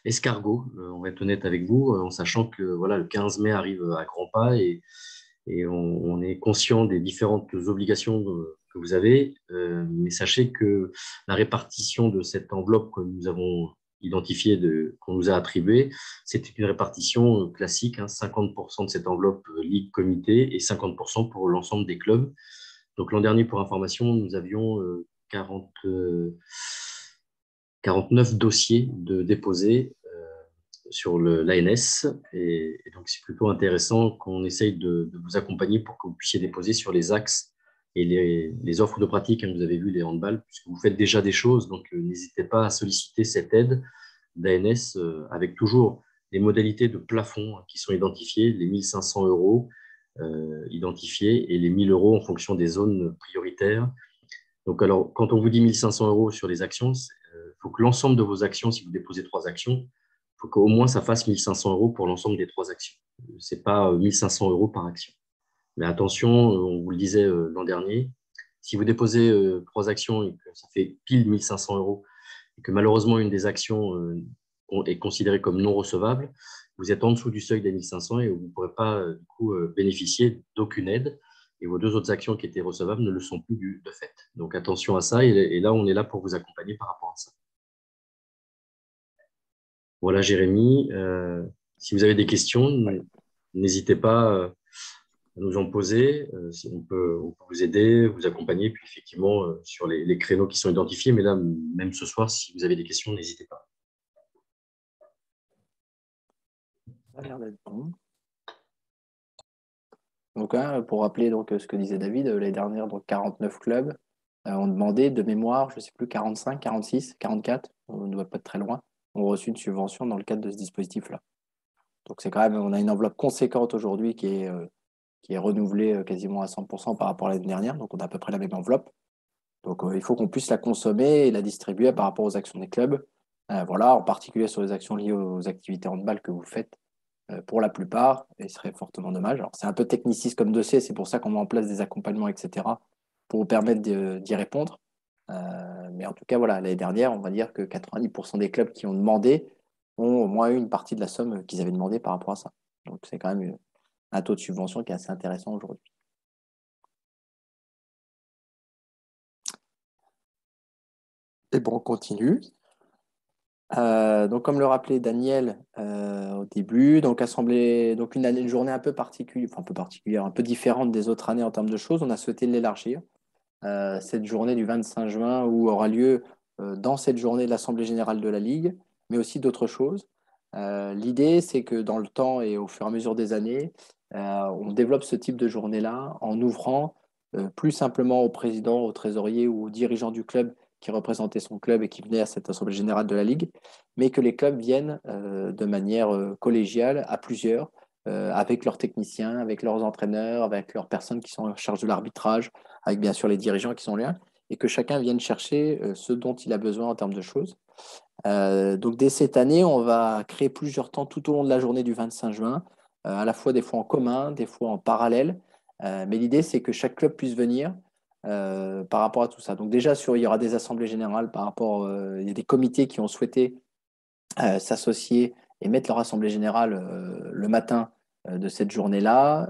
escargot, on va être honnête avec vous, en sachant que voilà, le 15 mai arrive à grands pas et on est conscient des différentes obligations que vous avez, mais sachez que la répartition de cette enveloppe que nous avons identifiée, qu'on nous a attribuée, c'est une répartition classique, 50% de cette enveloppe Ligue Comité et 50% pour l'ensemble des clubs. Donc l'an dernier, pour information, nous avions 49 dossiers de déposés sur l'ANS. Et donc, c'est plutôt intéressant qu'on essaye de vous accompagner pour que vous puissiez déposer sur les axes et les offres de pratique. Vous avez vu les handballs, puisque vous faites déjà des choses. Donc, n'hésitez pas à solliciter cette aide d'ANS avec toujours les modalités de plafond qui sont identifiées, les 1 500 € identifiés et les 1 000 € en fonction des zones prioritaires. Donc, alors, quand on vous dit 1 500 € sur les actions, il faut que l'ensemble de vos actions, si vous déposez 3 actions, il faut qu'au moins ça fasse 1 500 € pour l'ensemble des 3 actions. Ce n'est pas 1 500 € par action. Mais attention, on vous le disait l'an dernier, si vous déposez 3 actions et que ça fait pile 1 500 € et que malheureusement une des actions est considérée comme non recevable, vous êtes en dessous du seuil des 1 500 et vous ne pourrez pas du coup, bénéficier d'aucune aide. Et vos 2 autres actions qui étaient recevables ne le sont plus de fait. Donc attention à ça. Et là, on est là pour vous accompagner par rapport à ça. Voilà, Jérémy. Si vous avez des questions, n'hésitez pas à nous en poser. On peut vous aider, vous accompagner. Puis effectivement, sur les créneaux qui sont identifiés. Mais là, même ce soir, si vous avez des questions, n'hésitez pas. Ça a l'air d'être bon. Donc, pour rappeler donc, ce que disait David, l'année dernière, donc 49 clubs ont demandé de mémoire, je ne sais plus, 45, 46, 44, on ne doit pas être très loin, ont reçu une subvention dans le cadre de ce dispositif-là. Donc, c'est quand même, on a une enveloppe conséquente aujourd'hui qui est renouvelée quasiment à 100% par rapport à l'année dernière. Donc, on a à peu près la même enveloppe. Donc, il faut qu'on puisse la consommer et la distribuer par rapport aux actions des clubs. Voilà, en particulier sur les actions liées aux activités handball que vous faites. Pour la plupart, et ce serait fortement dommage. Alors, c'est un peu techniciste comme dossier, c'est pour ça qu'on met en place des accompagnements, etc., pour vous permettre d'y répondre. Mais en tout cas, voilà, l'année dernière, on va dire que 90% des clubs qui ont demandé ont au moins eu une partie de la somme qu'ils avaient demandé par rapport à ça. Donc, c'est quand même un taux de subvention qui est assez intéressant aujourd'hui. Et bon, on continue. Donc, comme le rappelait Daniel au début, donc une journée un peu particulière, un peu différente des autres années en termes de choses, on a souhaité l'élargir. Cette journée du 25 juin où aura lieu dans cette journée l'Assemblée générale de la Ligue, mais aussi d'autres choses. L'idée, c'est que dans le temps et au fur et à mesure des années, on développe ce type de journée-là en ouvrant plus simplement au président, au trésorier ou aux dirigeants du club qui représentait son club et qui venait à cette assemblée générale de la Ligue, mais que les clubs viennent de manière collégiale à plusieurs, avec leurs techniciens, avec leurs entraîneurs, avec leurs personnes qui sont en charge de l'arbitrage, avec bien sûr les dirigeants qui sont là, et que chacun vienne chercher ce dont il a besoin en termes de choses. Donc dès cette année, on va créer plusieurs temps tout au long de la journée du 25 juin, à la fois des fois en commun, des fois en parallèle. Mais l'idée, c'est que chaque club puisse venir par rapport à tout ça. Donc déjà, il y aura des assemblées générales par rapport, il y a des comités qui ont souhaité s'associer et mettre leur assemblée générale le matin de cette journée-là,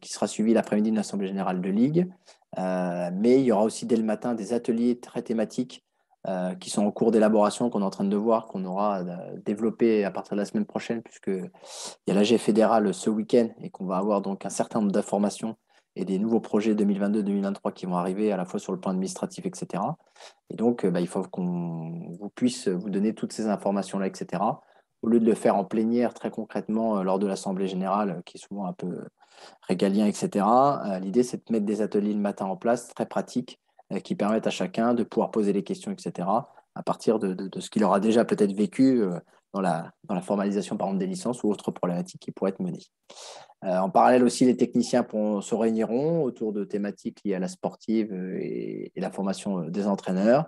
qui sera suivie l'après-midi d'une assemblée générale de ligue. Mais il y aura aussi dès le matin des ateliers très thématiques qui sont en cours d'élaboration, qu'on est en train de voir, qu'on aura développé à partir de la semaine prochaine, puisqu'il y a l'AG fédéral ce week-end et qu'on va avoir donc un certain nombre d'informations et des nouveaux projets 2022-2023 qui vont arriver à la fois sur le plan administratif, etc. Et donc, il faut qu'on vous puisse vous donner toutes ces informations-là, etc. Au lieu de le faire en plénière très concrètement lors de l'Assemblée générale, qui est souvent un peu régalien, etc. L'idée, c'est de mettre des ateliers le matin en place, très pratiques, qui permettent à chacun de pouvoir poser les questions, etc., à partir de ce qu'il aura déjà peut-être vécu dans la formalisation, par exemple, des licences ou autres problématiques qui pourraient être menées. En parallèle aussi, les techniciens se réuniront autour de thématiques liées à la sportive et la formation des entraîneurs.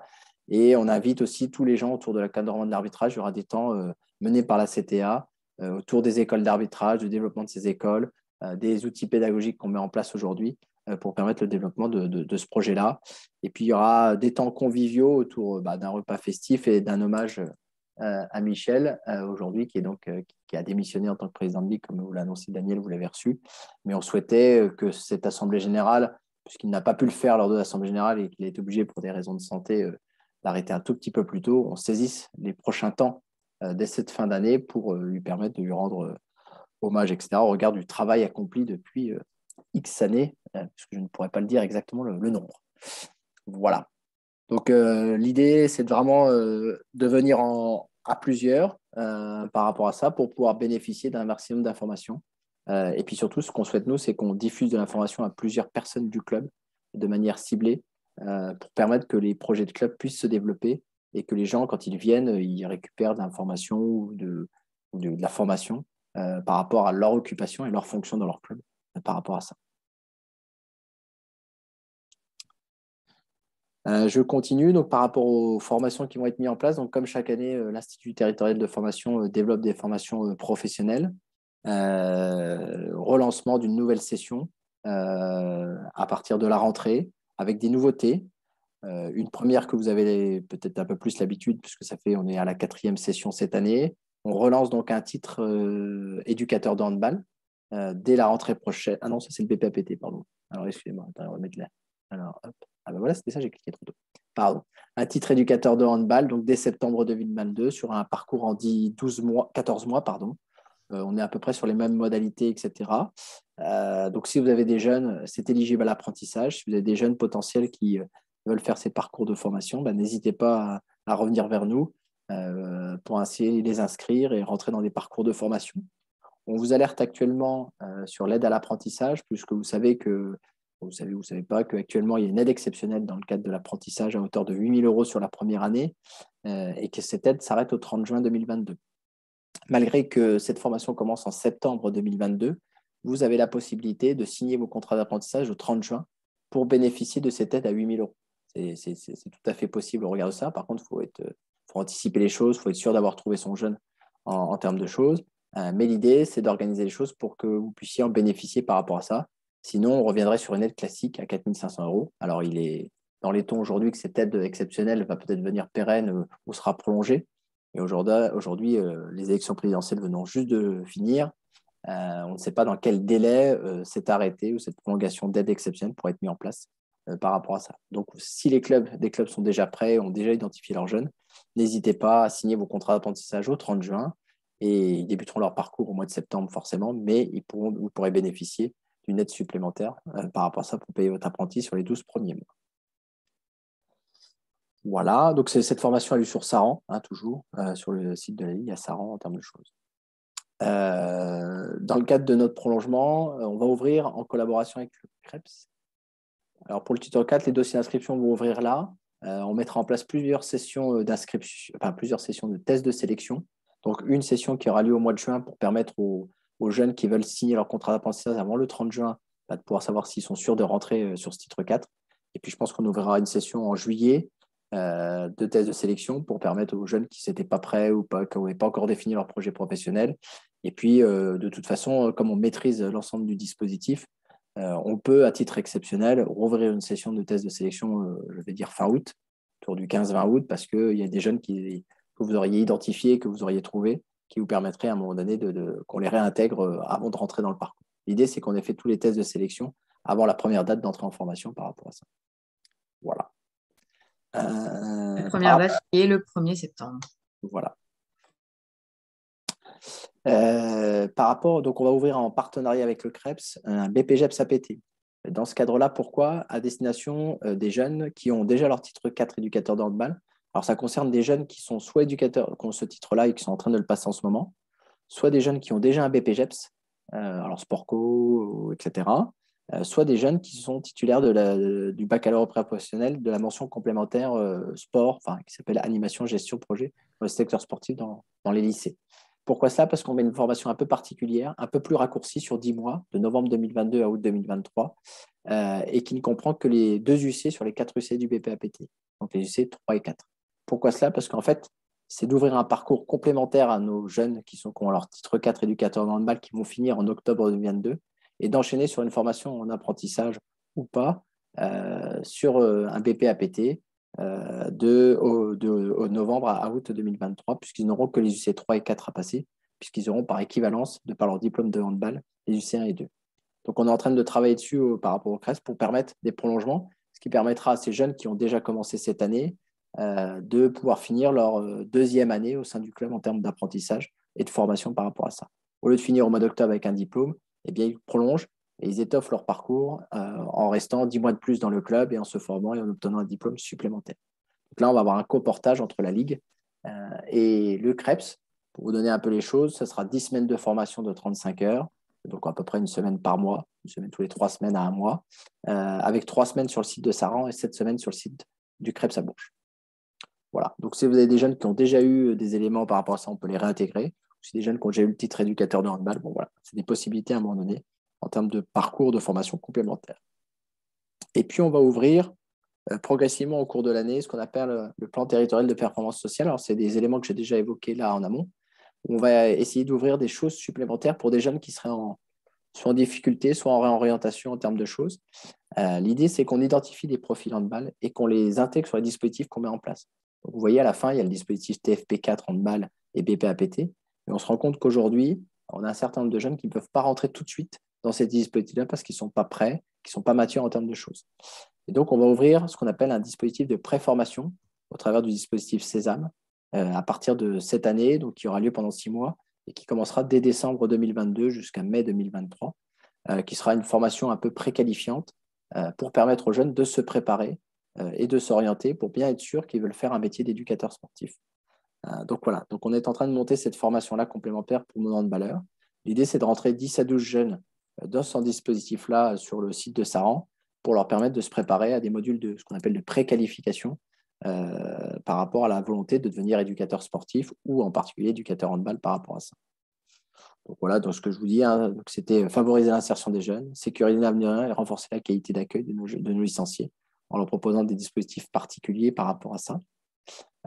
Et on invite aussi tous les gens autour de l'encadrement de l'arbitrage. Il y aura des temps menés par la CTA autour des écoles d'arbitrage, du développement de ces écoles, des outils pédagogiques qu'on met en place aujourd'hui pour permettre le développement de ce projet-là. Et puis, il y aura des temps conviviaux autour d'un repas festif et d'un hommage à Michel aujourd'hui, qui a démissionné en tant que président de Ligue, comme vous l'a annoncé Daniel, vous l'avez reçu. Mais on souhaitait que cette assemblée générale, puisqu'il n'a pas pu le faire lors de l'assemblée générale et qu'il a été obligé pour des raisons de santé d'arrêter un tout petit peu plus tôt, on saisisse les prochains temps dès cette fin d'année pour lui permettre de lui rendre hommage, etc., au regard du travail accompli depuis X années, puisque je ne pourrais pas le dire exactement le nombre. Voilà. Donc, l'idée, c'est vraiment de venir à plusieurs par rapport à ça pour pouvoir bénéficier d'un maximum d'informations. Et puis surtout, ce qu'on souhaite, nous, c'est qu'on diffuse de l'information à plusieurs personnes du club de manière ciblée pour permettre que les projets de club puissent se développer et que les gens, quand ils viennent, ils récupèrent de l'information ou de la formation par rapport à leur occupation et leur fonction dans leur club par rapport à ça. Je continue donc par rapport aux formations qui vont être mises en place. Donc, comme chaque année, l'Institut territorial de formation développe des formations professionnelles. Relancement d'une nouvelle session à partir de la rentrée avec des nouveautés. Une première que vous avez peut-être un peu plus l'habitude, puisque on est à la 4e session cette année. On relance donc un titre éducateur de handball dès la rentrée prochaine. Ah non, ça c'est le BPAPT, pardon. Alors excusez-moi, on va remettre là. Alors hop. Ah ben voilà, c'était ça, j'ai cliqué trop tôt. Pardon. Un titre éducateur de handball, donc dès septembre 2022, sur un parcours en 14 mois, pardon. On est à peu près sur les mêmes modalités, etc. Donc, si vous avez des jeunes, c'est éligible à l'apprentissage. Si vous avez des jeunes potentiels qui veulent faire ces parcours de formation, n'hésitez pas à revenir vers nous pour essayer de les inscrire et rentrer dans des parcours de formation. On vous alerte actuellement sur l'aide à l'apprentissage, puisque vous savez que vous savez pas qu'actuellement, il y a une aide exceptionnelle dans le cadre de l'apprentissage à hauteur de 8 000 € sur la première année et que cette aide s'arrête au 30 juin 2022. Malgré que cette formation commence en septembre 2022, vous avez la possibilité de signer vos contrats d'apprentissage au 30 juin pour bénéficier de cette aide à 8 000 €. C'est tout à fait possible au regard de ça. Par contre, il faut anticiper les choses, il faut être sûr d'avoir trouvé son jeune en termes de choses. Mais l'idée, c'est d'organiser les choses pour que vous puissiez en bénéficier par rapport à ça. Sinon, on reviendrait sur une aide classique à 4 500 €. Alors, il est dans les tons aujourd'hui que cette aide exceptionnelle va peut-être devenir pérenne ou sera prolongée. Et aujourd'hui, les élections présidentielles venant juste de finir, on ne sait pas dans quel délai cet arrêté ou cette prolongation d'aide exceptionnelle pourrait être mis en place par rapport à ça. Donc, si des clubs sont déjà prêts, ont déjà identifié leurs jeunes, n'hésitez pas à signer vos contrats d'apprentissage au 30 juin et ils débuteront leur parcours au mois de septembre forcément, mais vous pourrez bénéficier d'une aide supplémentaire par rapport à ça pour payer votre apprenti sur les 12 premiers mois. Voilà, donc cette formation a lieu sur Saran, toujours sur le site de la Ligue à Saran en termes de choses. Dans le cadre de notre prolongement, on va ouvrir en collaboration avec le CREPS. Alors pour le tuteur 4, les dossiers d'inscription vont ouvrir là. on mettra en place plusieurs sessions d'inscription, enfin plusieurs sessions de tests de sélection. Donc, une session qui aura lieu au mois de juin pour permettre aux jeunes qui veulent signer leur contrat d'apprentissage avant le 30 juin de pouvoir savoir s'ils sont sûrs de rentrer sur ce titre 4. Et puis, je pense qu'on ouvrira une session en juillet de tests de sélection pour permettre aux jeunes qui n'étaient pas prêts ou qui n'avaient pas encore défini leur projet professionnel. Et puis, de toute façon, comme on maîtrise l'ensemble du dispositif, on peut, à titre exceptionnel, rouvrir une session de tests de sélection, je vais dire fin août, autour du 15-20 août, parce qu'il y a des jeunes que vous auriez identifiés, que vous auriez trouvés, qui vous permettraient à un moment donné qu'on les réintègre avant de rentrer dans le parcours. L'idée, c'est qu'on ait fait tous les tests de sélection avant la première date d'entrée en formation par rapport à ça. Voilà. La première date est le 1er septembre. Voilà. Par rapport, donc on va ouvrir en partenariat avec le CREPS un BPGEPS APT. Dans ce cadre-là, pourquoi? À destination des jeunes qui ont déjà leur titre 4 éducateur de handball. Alors, ça concerne des jeunes qui sont soit éducateurs, qui ont ce titre-là et qui sont en train de le passer en ce moment, soit des jeunes qui ont déjà un BPGEPS, alors Sportco, etc., soit des jeunes qui sont titulaires du baccalauréat professionnel de la mention complémentaire sport, qui s'appelle animation, gestion, projet, dans le secteur sportif dans les lycées. Pourquoi ça? Parce qu'on met une formation un peu particulière, un peu plus raccourcie sur 10 mois, de novembre 2022 à août 2023, et qui ne comprend que les 2 UC sur les 4 UC du BPAPT, donc les UC 3 et 4. Pourquoi cela? Parce qu'en fait, c'est d'ouvrir un parcours complémentaire à nos jeunes qui ont leur titre 4 éducateur de handball qui vont finir en octobre 2022 et d'enchaîner sur une formation en apprentissage ou pas sur un BPAPT de novembre à août 2023, puisqu'ils n'auront que les UC 3 et 4 à passer, puisqu'ils auront par équivalence, de par leur diplôme de handball, les UC 1 et 2. Donc, on est en train de travailler dessus par rapport au CRES pour permettre des prolongements, ce qui permettra à ces jeunes qui ont déjà commencé cette année de pouvoir finir leur 2e année au sein du club en termes d'apprentissage et de formation par rapport à ça. Au lieu de finir au mois d'octobre avec un diplôme, eh bien, ils prolongent et ils étoffent leur parcours en restant 10 mois de plus dans le club et en se formant et en obtenant un diplôme supplémentaire. Donc là, on va avoir un coportage entre la Ligue et le CREPS. Pour vous donner un peu les choses, ce sera 10 semaines de formation de 35 heures, donc à peu près une semaine par mois, une semaine tous les 3 semaines à un mois, avec 3 semaines sur le site de Saran et 7 semaines sur le site du CREPS à Bourges. Voilà. Donc, si vous avez des jeunes qui ont déjà eu des éléments par rapport à ça, on peut les réintégrer. Si des jeunes qui ont déjà eu le titre éducateur de handball, bon, voilà, c'est des possibilités à un moment donné en termes de parcours de formation complémentaire. Et puis, on va ouvrir progressivement au cours de l'année ce qu'on appelle le plan territorial de performance sociale. Alors, c'est des éléments que j'ai déjà évoqués là en amont. On va essayer d'ouvrir des choses supplémentaires pour des jeunes qui seraient soit en difficulté, soit en réorientation en termes de choses. L'idée, c'est qu'on identifie des profils handball et qu'on les intègre sur les dispositifs qu'on met en place. Donc, vous voyez, à la fin, il y a le dispositif TFP4 handball et BPAPT. Et on se rend compte qu'aujourd'hui, on a un certain nombre de jeunes qui ne peuvent pas rentrer tout de suite dans ces dispositifs-là parce qu'ils ne sont pas prêts, qu'ils ne sont pas matures en termes de choses. Et donc, on va ouvrir ce qu'on appelle un dispositif de préformation au travers du dispositif Sésame à partir de cette année, donc qui aura lieu pendant 6 mois et qui commencera dès décembre 2022 jusqu'à mai 2023, qui sera une formation un peu préqualifiante pour permettre aux jeunes de se préparer et de s'orienter pour bien être sûr qu'ils veulent faire un métier d'éducateur sportif. Donc voilà, donc on est en train de monter cette formation-là complémentaire pour nos handballeurs. L'idée, c'est de rentrer 10 à 12 jeunes dans ce dispositif-là sur le site de Saran pour leur permettre de se préparer à des modules de ce qu'on appelle de préqualification par rapport à la volonté de devenir éducateur sportif ou en particulier éducateur handball par rapport à ça. Donc voilà, donc ce que je vous dis, c'était favoriser l'insertion des jeunes, sécuriser l'avenir et renforcer la qualité d'accueil de nos licenciés en leur proposant des dispositifs particuliers par rapport à ça.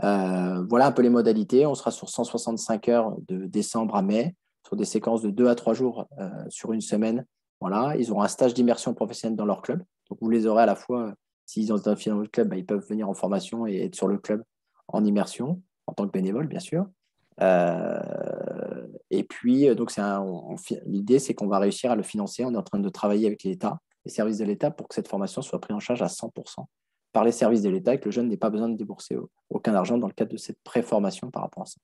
Voilà un peu les modalités. On sera sur 165 heures de décembre à mai, sur des séquences de 2 à 3 jours sur une semaine. Voilà, ils auront un stage d'immersion professionnelle dans leur club. Donc, vous les aurez à la fois, s'ils ont identifié dans le club, ils peuvent venir en formation et être sur le club en immersion, en tant que bénévole, bien sûr. Et puis, donc l'idée, c'est qu'on va réussir à le financer. On est en train de travailler avec l'État, les services de l'État, pour que cette formation soit prise en charge à 100% par les services de l'État et que le jeune n'ait pas besoin de débourser aucun argent dans le cadre de cette préformation par rapport à ça.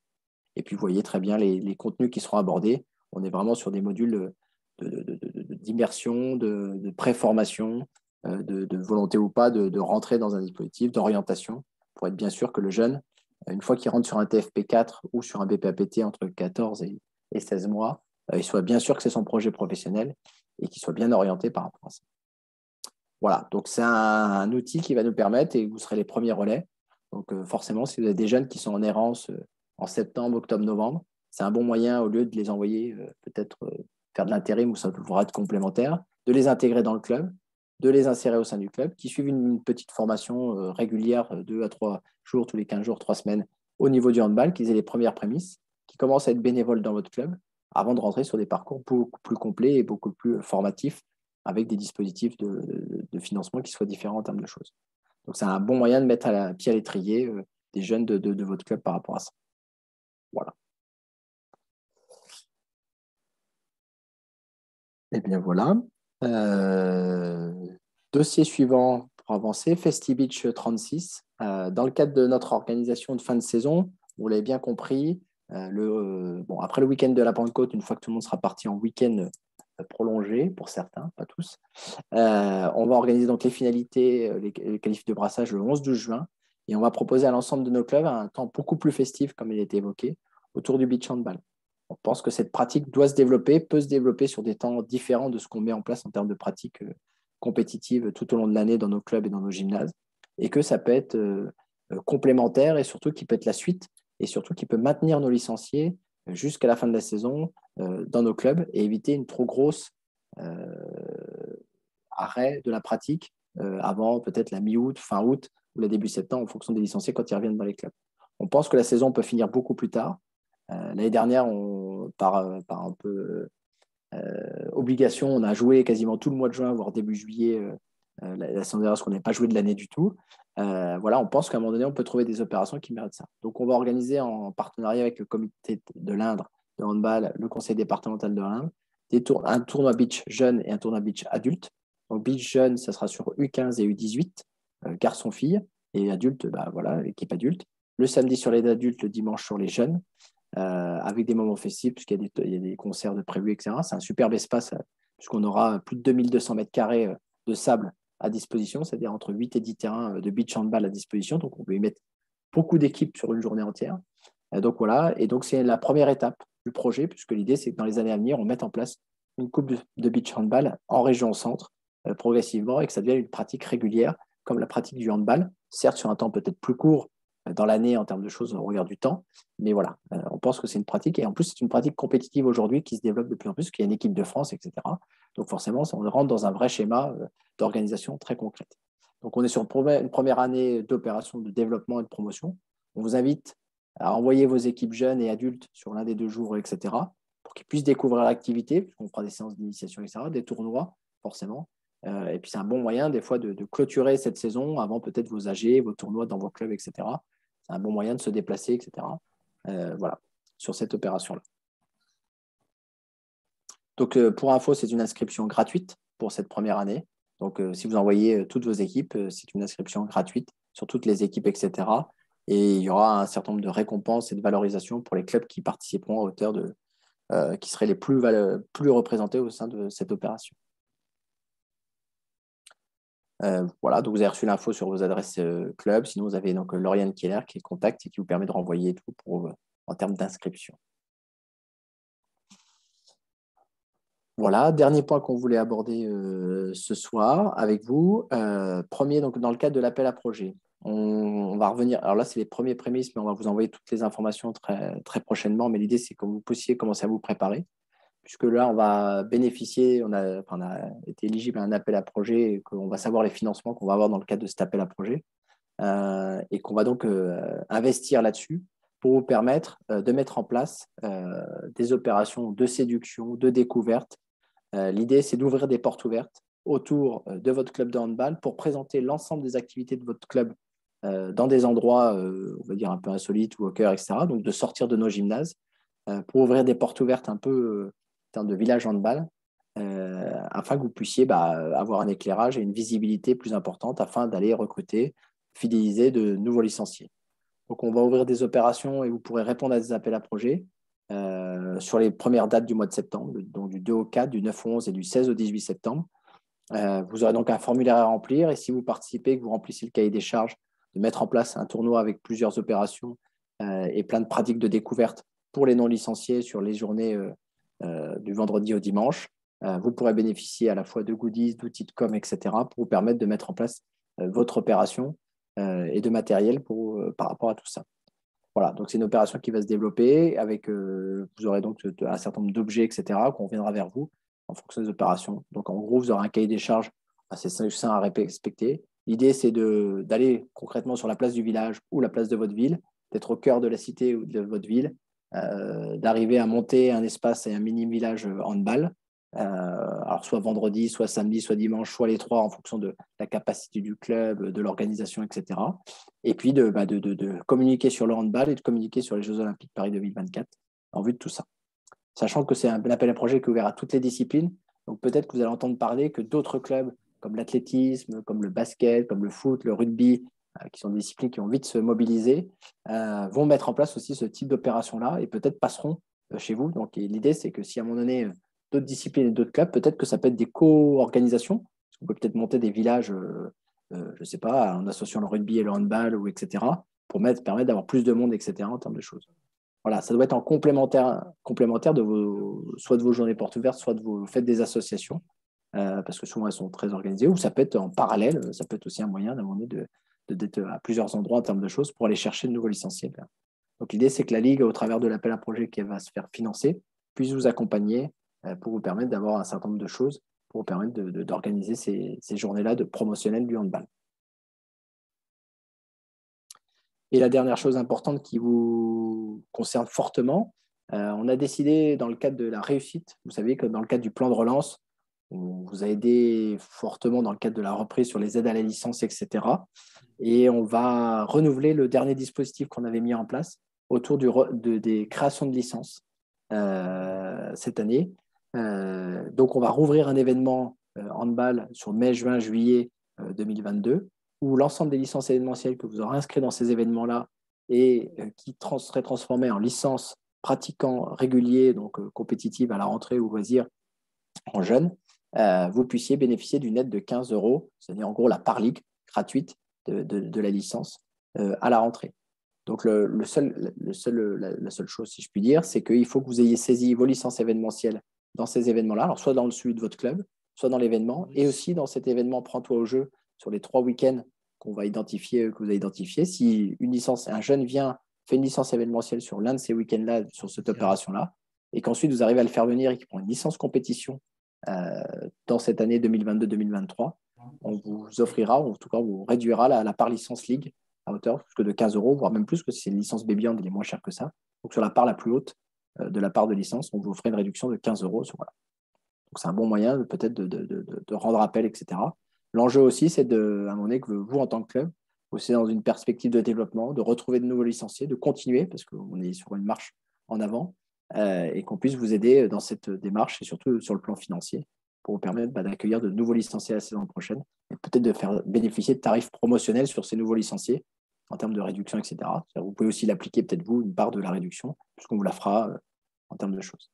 Et puis, vous voyez très bien les contenus qui seront abordés. On est vraiment sur des modules d'immersion, de préformation, de volonté ou pas de rentrer dans un dispositif d'orientation pour être bien sûr que le jeune, une fois qu'il rentre sur un TFP4 ou sur un BPAPT entre 14 et 16 mois, il soit bien sûr que c'est son projet professionnel et qu'il soit bien orienté par rapport à ça. Voilà, donc c'est un outil qui va nous permettre, et vous serez les premiers relais. Donc forcément, si vous avez des jeunes qui sont en errance en septembre, octobre, novembre, c'est un bon moyen, au lieu de les envoyer peut-être faire de l'intérim ou ça pourra être complémentaire, de les intégrer dans le club, de les insérer au sein du club, qui suivent une petite formation régulière, 2 à 3 jours, tous les 15 jours, 3 semaines, au niveau du handball, qu'ils aient les premières prémices, qui commencent à être bénévoles dans votre club, avant de rentrer sur des parcours beaucoup plus complets et beaucoup plus formatifs, avec des dispositifs de financement qui soient différents en termes de choses. Donc, c'est un bon moyen de mettre pied à l'étrier des jeunes de votre club par rapport à ça. Voilà. Et bien voilà. Dossier suivant pour avancer, FestiBeach 36. Dans le cadre de notre organisation de fin de saison, vous l'avez bien compris, après le week-end de la Pentecôte, une fois que tout le monde sera parti en week-end prolongé pour certains, pas tous, on va organiser donc les finalités, les qualifs de brassage le 11-12 juin, et on va proposer à l'ensemble de nos clubs un temps beaucoup plus festif, comme il a été évoqué, autour du beach handball. On pense que cette pratique doit se développer, peut se développer sur des temps différents de ce qu'on met en place en termes de pratiques compétitives tout au long de l'année dans nos clubs et dans nos gymnases, et que ça peut être complémentaire et surtout qui peut être la suite, et surtout qui peut maintenir nos licenciés jusqu'à la fin de la saison dans nos clubs et éviter une trop grosse arrêt de la pratique avant peut-être la mi-août, fin août ou le début septembre en fonction des licenciés quand ils reviennent dans les clubs. On pense que la saison peut finir beaucoup plus tard. L'année dernière, par un peu obligation, on a joué quasiment tout le mois de juin, voire début juillet, la saison dernière, parce qu'on n'avait pas joué de l'année du tout. Voilà, on pense qu'à un moment donné, on peut trouver des opérations qui méritent ça. Donc, on va organiser en partenariat avec le comité de l'Indre de handball, le conseil départemental de l'Indre, un tournoi beach jeune et un tournoi beach adulte. Donc, beach jeune, ça sera sur U15 et U18, garçons-filles, et adultes, voilà, équipe adulte. Le samedi sur les adultes, le dimanche sur les jeunes, avec des moments festifs, puisqu'il y a des concerts de prévus, etc. C'est un superbe espace, puisqu'on aura plus de 2200 mètres carrés de sable à disposition, c'est-à-dire entre 8 et 10 terrains de beach handball à disposition. Donc, on peut y mettre beaucoup d'équipes sur une journée entière. Donc, voilà. Et donc, c'est la première étape du projet, puisque l'idée, c'est que dans les années à venir, on mette en place une coupe de beach handball en région centre, progressivement, et que ça devienne une pratique régulière, comme la pratique du handball, certes sur un temps peut-être plus court dans l'année en termes de choses au regard du temps, mais voilà, on pense que c'est une pratique, et en plus, c'est une pratique compétitive aujourd'hui qui se développe de plus en plus, qu'il y a une équipe de France, etc. Donc forcément, on rentre dans un vrai schéma d'organisation très concrète. Donc on est sur une première année d'opération de développement et de promotion. On vous invite à envoyer vos équipes jeunes et adultes sur l'un des 2 jours, etc., pour qu'ils puissent découvrir l'activité, puisqu'on fera des séances d'initiation, etc., des tournois, forcément. Et puis c'est un bon moyen, des fois, de clôturer cette saison avant peut-être vos AG, vos tournois dans vos clubs, etc. C'est un bon moyen de se déplacer, etc. Voilà, sur cette opération-là. Donc, pour info, c'est une inscription gratuite pour cette première année. Donc, si vous envoyez toutes vos équipes, c'est une inscription gratuite sur toutes les équipes, etc. Et il y aura un certain nombre de récompenses et de valorisations pour les clubs qui participeront à hauteur qui seraient les plus représentés au sein de cette opération. Voilà, donc vous avez reçu l'info sur vos adresses club. Sinon, vous avez donc Lauriane Keller qui est le contact et qui vous permet de renvoyer tout en termes d'inscription. Voilà, dernier point qu'on voulait aborder ce soir avec vous. Premier, donc, dans le cadre de l'appel à projet. On va revenir, alors là, c'est les premiers prémices, mais on va vous envoyer toutes les informations très, très prochainement. Mais l'idée, c'est que vous puissiez commencer à vous préparer, puisque là, on va bénéficier, on a été éligible à un appel à projet, et qu'on va savoir les financements qu'on va avoir dans le cadre de cet appel à projet, et qu'on va donc investir là-dessus pour vous permettre de mettre en place des opérations de séduction, de découverte. L'idée, c'est d'ouvrir des portes ouvertes autour de votre club de handball pour présenter l'ensemble des activités de votre club dans des endroits, on va dire, un peu insolites ou au cœur, etc. Donc, de sortir de nos gymnases pour ouvrir des portes ouvertes un peu en termes de village handball, afin que vous puissiez avoir un éclairage et une visibilité plus importante afin d'aller recruter, fidéliser de nouveaux licenciés. Donc, on va ouvrir des opérations et vous pourrez répondre à des appels à projets sur les premières dates du mois de septembre, donc du 2 au 4, du 9 au 11 et du 16 au 18 septembre. Vous aurez donc un formulaire à remplir, et si vous participez, que vous remplissez le cahier des charges, de mettre en place un tournoi avec plusieurs opérations et plein de pratiques de découverte pour les non-licenciés sur les journées du vendredi au dimanche. vous pourrez bénéficier à la fois de goodies, d'outils de com, etc. pour vous permettre de mettre en place votre opération et de matériel par rapport à tout ça. Voilà, donc c'est une opération qui va se développer avec, vous aurez donc un certain nombre d'objets, etc., qu'on viendra vers vous en fonction des opérations. Donc en gros, vous aurez un cahier des charges assez sain à respecter. L'idée, c'est d'aller concrètement sur la place du village ou la place de votre ville, d'être au cœur de la cité ou de votre ville, d'arriver à monter un espace et un mini-village handball. Alors soit vendredi, soit samedi, soit dimanche, soit les trois en fonction de la capacité du club, de l'organisation, etc. Et puis de communiquer sur le handball et de communiquer sur les Jeux Olympiques Paris 2024 en vue de tout ça. Sachant que c'est un appel à projet qui est ouvert à toutes les disciplines, donc peut-être que vous allez entendre parler que d'autres clubs comme l'athlétisme, comme le basket, comme le foot, le rugby, qui sont des disciplines qui ont vite se mobiliser, vont mettre en place aussi ce type d'opération-là et peut-être passeront chez vous. Donc l'idée, c'est que si à un moment donné, d'autres disciplines et d'autres clubs, peut-être que ça peut être des co-organisations. On peut peut-être monter des villages, je ne sais pas, en associant le rugby et le handball, ou etc., pour permettre d'avoir plus de monde, etc., en termes de choses. Voilà, ça doit être en complémentaire soit de vos journées portes ouvertes, soit de vos fêtes des associations, parce que souvent elles sont très organisées, ou ça peut être en parallèle, ça peut être aussi un moyen d'être à plusieurs endroits en termes de choses pour aller chercher de nouveaux licenciés. Donc l'idée, c'est que la Ligue, au travers de l'appel à projet qui va se faire financer, puisse vous accompagner pour vous permettre d'avoir un certain nombre de choses, pour vous permettre d'organiser ces journées-là de promotionnel du handball. Et la dernière chose importante qui vous concerne fortement, on a décidé dans le cadre de la réussite, vous savez que dans le cadre du plan de relance, on vous a aidé fortement dans le cadre de la reprise sur les aides à la licence, etc. Et on va renouveler le dernier dispositif qu'on avait mis en place autour des créations de licences cette année. Donc, on va rouvrir un événement handball sur mai, juin, juillet 2022, où l'ensemble des licences événementielles que vous aurez inscrites dans ces événements-là et qui seraient transformées en licences pratiquants réguliers, donc compétitives à la rentrée ou loisirs en jeunes, vous puissiez bénéficier d'une aide de 15 €, c'est-à-dire en gros la part ligue gratuite de la licence à la rentrée. Donc, la seule chose, si je puis dire, c'est qu'il faut que vous ayez saisi vos licences événementielles dans ces événements-là, alors soit dans celui de votre club, soit dans l'événement, et aussi dans cet événement Prends-toi au jeu sur les 3 week-ends que vous avez identifiés. Si un jeune fait une licence événementielle sur l'un de ces week-ends-là, sur cette opération-là, et qu'ensuite vous arrivez à le faire venir et qu'il prend une licence compétition dans cette année 2022-2023, on vous offrira, ou en tout cas, on vous réduira la part licence ligue à hauteur plus que de 15 €, voire même plus, que si c'est une licence Baby Hand, elle est moins chère que ça. Donc, sur la part la plus haute de la part de licence, on vous ferait une réduction de 15 €. Voilà. Donc, c'est un bon moyen peut-être de rendre appel, etc. L'enjeu aussi, c'est à un moment donné que vous, en tant que club, vous êtes dans une perspective de développement, de retrouver de nouveaux licenciés, de continuer, parce qu'on est sur une marche en avant, et qu'on puisse vous aider dans cette démarche, et surtout sur le plan financier, pour vous permettre d'accueillir de nouveaux licenciés la saison prochaine, et peut-être de faire bénéficier de tarifs promotionnels sur ces nouveaux licenciés, en termes de réduction, etc. Vous pouvez aussi l'appliquer, peut-être vous, une part de la réduction, puisqu'on vous la fera en termes de choses.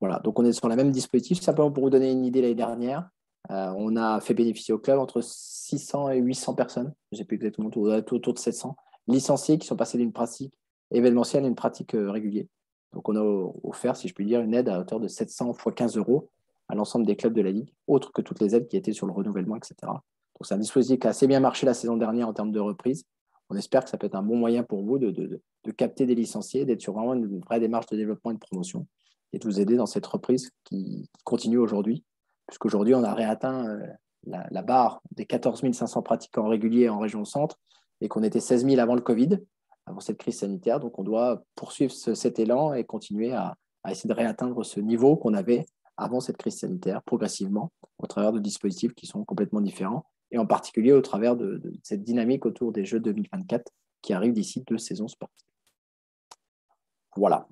Voilà, donc on est sur le même dispositif. Simplement pour vous donner une idée, l'année dernière, on a fait bénéficier au club entre 600 et 800 personnes, je ne sais plus exactement, autour de 700 licenciés qui sont passés d'une pratique événementielle à une pratique régulière. Donc on a offert, si je puis dire, une aide à hauteur de 700 x 15 € à l'ensemble des clubs de la Ligue, autre que toutes les aides qui étaient sur le renouvellement, etc. Donc c'est un dispositif qui a assez bien marché la saison dernière en termes de reprise. On espère que ça peut être un bon moyen pour vous de capter des licenciés, d'être sur vraiment une vraie démarche de développement et de promotion, et de vous aider dans cette reprise qui continue aujourd'hui, puisqu'aujourd'hui, on a réatteint la barre des 14 500 pratiquants réguliers en région centre, et qu'on était 16 000 avant le Covid, avant cette crise sanitaire. Donc, on doit poursuivre cet élan et continuer à essayer de réatteindre ce niveau qu'on avait avant cette crise sanitaire, progressivement, au travers de dispositifs qui sont complètement différents, et en particulier au travers de cette dynamique autour des Jeux 2024 qui arrivent d'ici 2 saisons sportives. Voilà.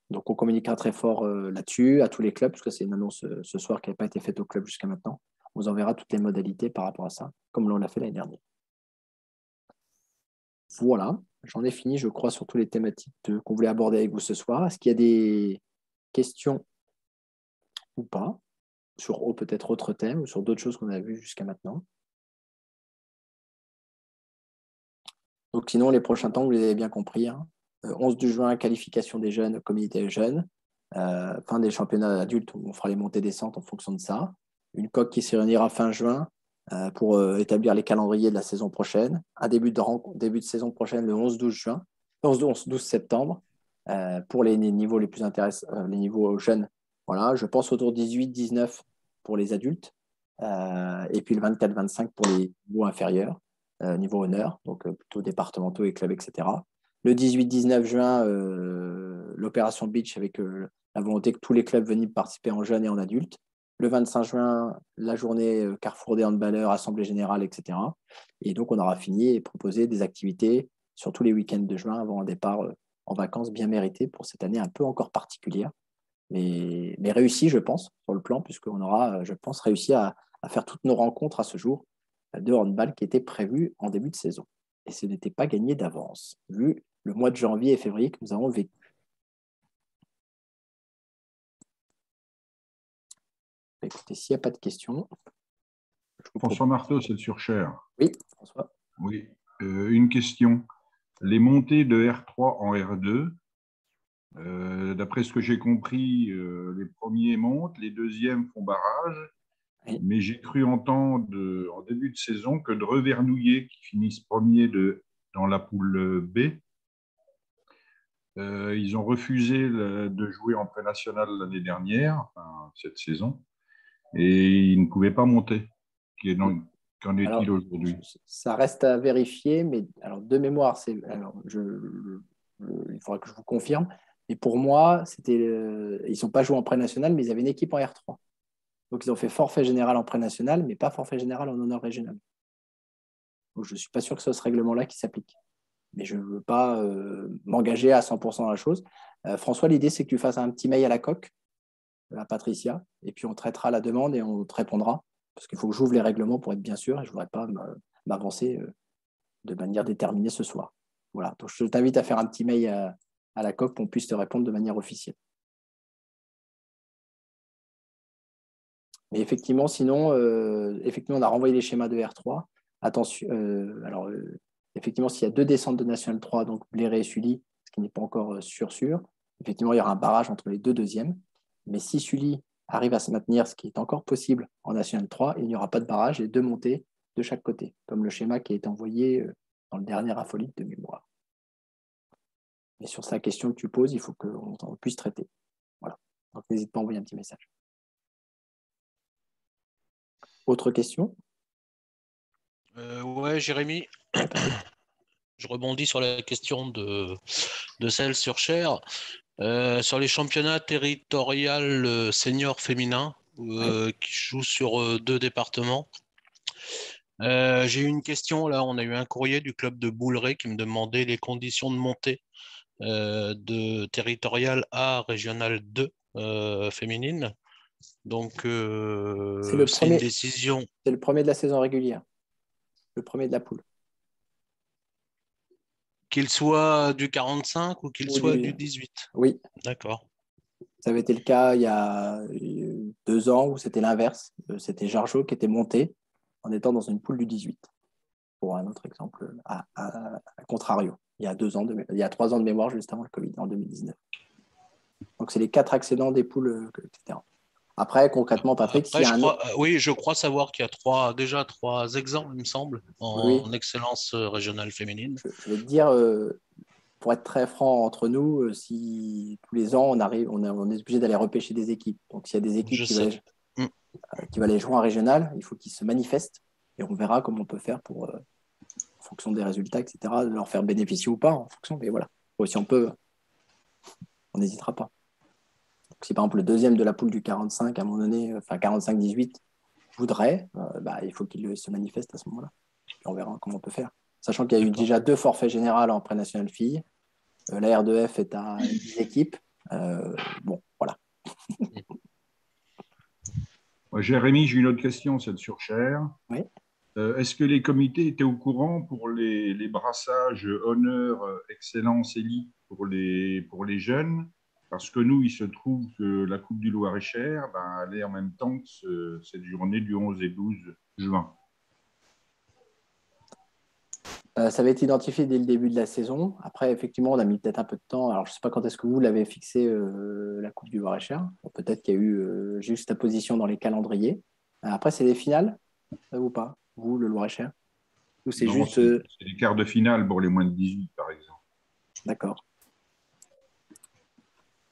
Donc, on communiquera très fort là-dessus à tous les clubs, parce que c'est une annonce ce soir qui n'a pas été faite au club jusqu'à maintenant. On vous enverra toutes les modalités par rapport à ça, comme l'on l'a fait l'année dernière. Voilà, j'en ai fini, je crois, sur toutes les thématiques qu'on voulait aborder avec vous ce soir. Est-ce qu'il y a des questions ou pas sur peut-être autres thèmes ou sur d'autres choses qu'on a vues jusqu'à maintenant? Donc, sinon, les prochains temps, vous les avez bien compris, hein. 11 juin, qualification des jeunes, comité jeunes. Fin des championnats adultes, on fera les montées-descentes en fonction de ça. Une coque qui se réunira fin juin pour établir les calendriers de la saison prochaine. Un début de saison prochaine le 11-12 septembre pour les niveaux les plus intéressants, les niveaux jeunes. Voilà, je pense autour de 18-19 pour les adultes et puis le 24-25 pour les niveaux inférieurs, niveau honneur, donc plutôt départementaux et clubs, etc. Le 18-19 juin, l'opération Beach avec la volonté que tous les clubs viennent participer en jeunes et en adultes. Le 25 juin, la journée Carrefour des handballeurs, Assemblée générale, etc. Et donc, on aura fini et proposé des activités sur tous les week-ends de juin avant un départ en vacances bien mérité pour cette année un peu encore particulière. Mais réussi, je pense, sur le plan, puisqu'on aura, je pense, réussi à faire toutes nos rencontres à ce jour de handball qui étaient prévues en début de saison. Et ce n'était pas gagné d'avance, vu le mois de janvier et février que nous avons vécu. Écoutez, s'il n'y a pas de questions. François Marteau, c'est sur Cher. Oui, François. Oui, une question. Les montées de R3 en R2, d'après ce que j'ai compris, les premiers montent, les deuxièmes font barrage. Oui. Mais j'ai cru entendre en début de saison que de Revernouillet, qui finissent premier dans la poule B, ils ont refusé de jouer en pré-national l'année dernière, enfin, cette saison, et ils ne pouvaient pas monter. Qu'en est-il aujourd'hui? Ça reste à vérifier, mais alors de mémoire, il faudra que je vous confirme. Mais pour moi, ils ne sont pas joués en pré-national, mais ils avaient une équipe en R3. Donc, ils ont fait forfait général en pré-national, mais pas forfait général en honneur régional. Donc, je ne suis pas sûr que ce soit ce règlement-là qui s'applique. Mais je ne veux pas m'engager à 100% dans la chose. François, l'idée, c'est que tu fasses un petit mail à la coque, à Patricia, et puis on traitera la demande et on te répondra. Parce qu'il faut que j'ouvre les règlements pour être bien sûr, et je ne voudrais pas m'avancer de manière déterminée ce soir. Voilà. Donc, je t'invite à faire un petit mail à la coque pour qu'on puisse te répondre de manière officielle. Mais effectivement, sinon, effectivement, on a renvoyé les schémas de R3. Attention, effectivement, s'il y a 2 descentes de National 3, donc Bléré et Sully, ce qui n'est pas encore sûr, effectivement, il y aura un barrage entre les 2 deuxièmes. Mais si Sully arrive à se maintenir, ce qui est encore possible en National 3, il n'y aura pas de barrage et 2 montées de chaque côté, comme le schéma qui a été envoyé dans le dernier infolite de mémoire. Mais sur sa question que tu poses, il faut qu'on puisse traiter. Voilà. Donc, n'hésite pas à envoyer un petit message. Autre question? Ouais, Jérémy. Je rebondis sur la question de celle sur Cher. Sur les championnats territoriaux seniors féminins qui jouent sur 2 départements. J'ai eu une question, là, on a eu un courrier du club de Bouleret qui me demandait les conditions de montée de territorial A à régional 2 féminine. Donc, c'est une décision. C'est le premier de la saison régulière, le premier de la poule. Qu'il soit du 45 ou qu'il soit du 18? Oui. D'accord. Ça avait été le cas il y a 2 ans où c'était l'inverse. C'était Jargeau qui était monté en étant dans une poule du 18. Pour un autre exemple, à contrario. Il y a 3 ans de mémoire juste avant le Covid, en 2019. Donc, c'est les 4 accédants des poules, etc. Après, concrètement, Patrick, oui, je crois savoir qu'il y a déjà 3 exemples, il me semble, en excellence régionale féminine. Je vais te dire, pour être très franc entre nous, si tous les ans, on est obligé d'aller repêcher des équipes. Donc, s'il y a des équipes qui veulent aller jouer en régional, il faut qu'ils se manifestent et on verra comment on peut faire pour, en fonction des résultats, etc., de leur faire bénéficier ou pas, en fonction. Mais voilà, si on peut, on n'hésitera pas. Donc, si par exemple le deuxième de la poule du 45, à un moment donné, enfin 45-18, voudrait, il faut qu'il se manifeste à ce moment-là. Et on verra comment on peut faire. Sachant qu'il y a eu déjà 2 forfaits généraux en pré-national filles. La R2F est à 10 équipes. Bon, voilà. Jérémy, j'ai une autre question, celle sur Cher. Oui. Est-ce que les comités étaient au courant pour les brassages honneur, excellence, élite pour les jeunes? Parce que nous, il se trouve que la Coupe du Loir-et-Cher, elle est en même temps que cette journée du 11 et 12 juin. Ça avait été identifié dès le début de la saison. Après, effectivement, on a mis peut-être un peu de temps. Alors, je ne sais pas quand est-ce que vous l'avez fixé, la Coupe du Loir-et-Cher. Peut-être qu'il y a eu juste ta position dans les calendriers. Après, c'est les finales ou pas? Vous, le Loir-et-Cher? Ou c'est Non, juste. c'est les quarts de finale pour les moins de 18, par exemple. D'accord.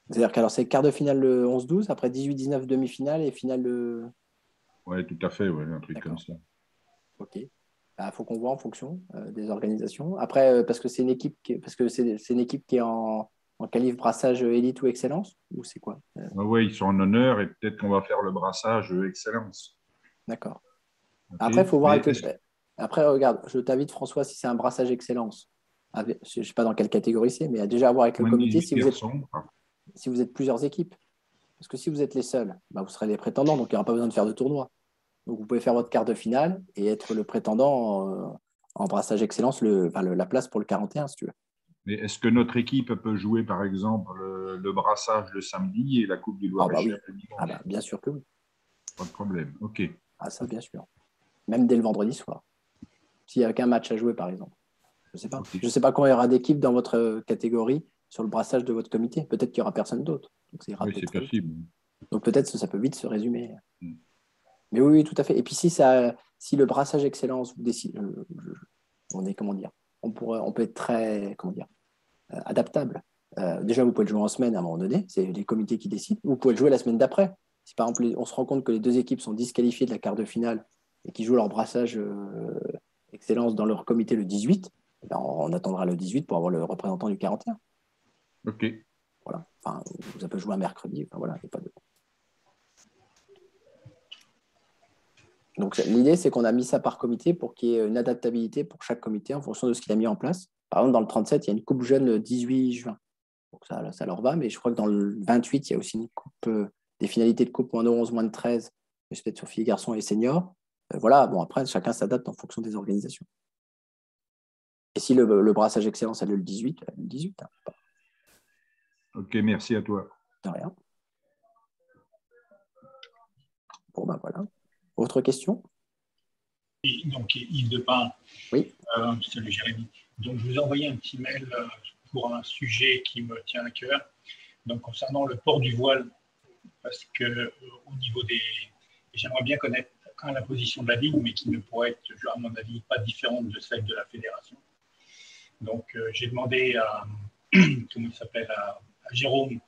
C'est-à-dire qu'alors, c'est quart de finale le 11-12, après 18-19 demi-finale et finale le. Oui, tout à fait, ouais, un truc comme ça. OK. Il faut qu'on voit en fonction des organisations. Après, parce que c'est une équipe qui est en qualif brassage élite ou excellence, ou c'est quoi? Oui, ils sont en honneur et peut-être qu'on va faire le brassage excellence. D'accord. Okay. Après, il faut voir Après, regarde, je t'invite, François, si c'est un brassage excellence, je ne sais pas dans quelle catégorie c'est, mais à déjà voir avec le comité si vous êtes plusieurs équipes. Parce que si vous êtes les seuls, vous serez les prétendants, donc il n'y aura pas besoin de faire de tournoi. Donc, vous pouvez faire votre quart de finale et être le prétendant en brassage excellence, la place pour le 41, si tu veux. Mais est-ce que notre équipe peut jouer, par exemple, le brassage le samedi et la Coupe du Loir-et-Cher le dimanche? Bien sûr que oui. Pas de problème, OK. Ça, bien sûr. Même dès le vendredi soir. S'il n'y a qu'un match à jouer, par exemple. Je ne sais pas. Okay. Je ne sais pas quand il y aura d'équipes dans votre catégorie sur le brassage de votre comité. Peut-être qu'il n'y aura personne d'autre. Oui, c'est possible. Donc, peut-être que ça peut vite se résumer. Mais oui, tout à fait. Et puis, si le brassage excellence, vous décidez, on peut être très, adaptable. Déjà, vous pouvez le jouer en semaine à un moment donné. C'est les comités qui décident. Vous pouvez le jouer la semaine d'après. Si, par exemple, on se rend compte que les deux équipes sont disqualifiées de la quart de finale et qui jouent leur brassage excellence dans leur comité le 18, on attendra le 18 pour avoir le représentant du 41. OK. Voilà. Enfin, vous avez joué un mercredi. Enfin, voilà, il n'y a pas de... Donc, l'idée, c'est qu'on a mis ça par comité pour qu'il y ait une adaptabilité pour chaque comité en fonction de ce qu'il a mis en place. Par exemple, dans le 37, il y a une coupe jeune le 18 juin. Donc, ça leur va. Mais je crois que dans le 28, il y a aussi une coupe, des finalités de coupe moins de 11, moins de 13, peut-être sur filles, garçons et seniors. Voilà. Bon, après, chacun s'adapte en fonction des organisations. Et si le brassage excellence a lieu le 18, le 18. Hein. OK, merci à toi. De rien. Bon, voilà. Autre question? Donc, Yves Depin. Oui. Salut Jérémy. Donc, je vous ai envoyé un petit mail pour un sujet qui me tient à cœur. Donc, concernant le port du voile, parce que au niveau des... J'aimerais bien connaître la position de la Ligue, mais qui ne pourrait être, à mon avis, pas différente de celle de la Fédération. Donc, j'ai demandé à Jérôme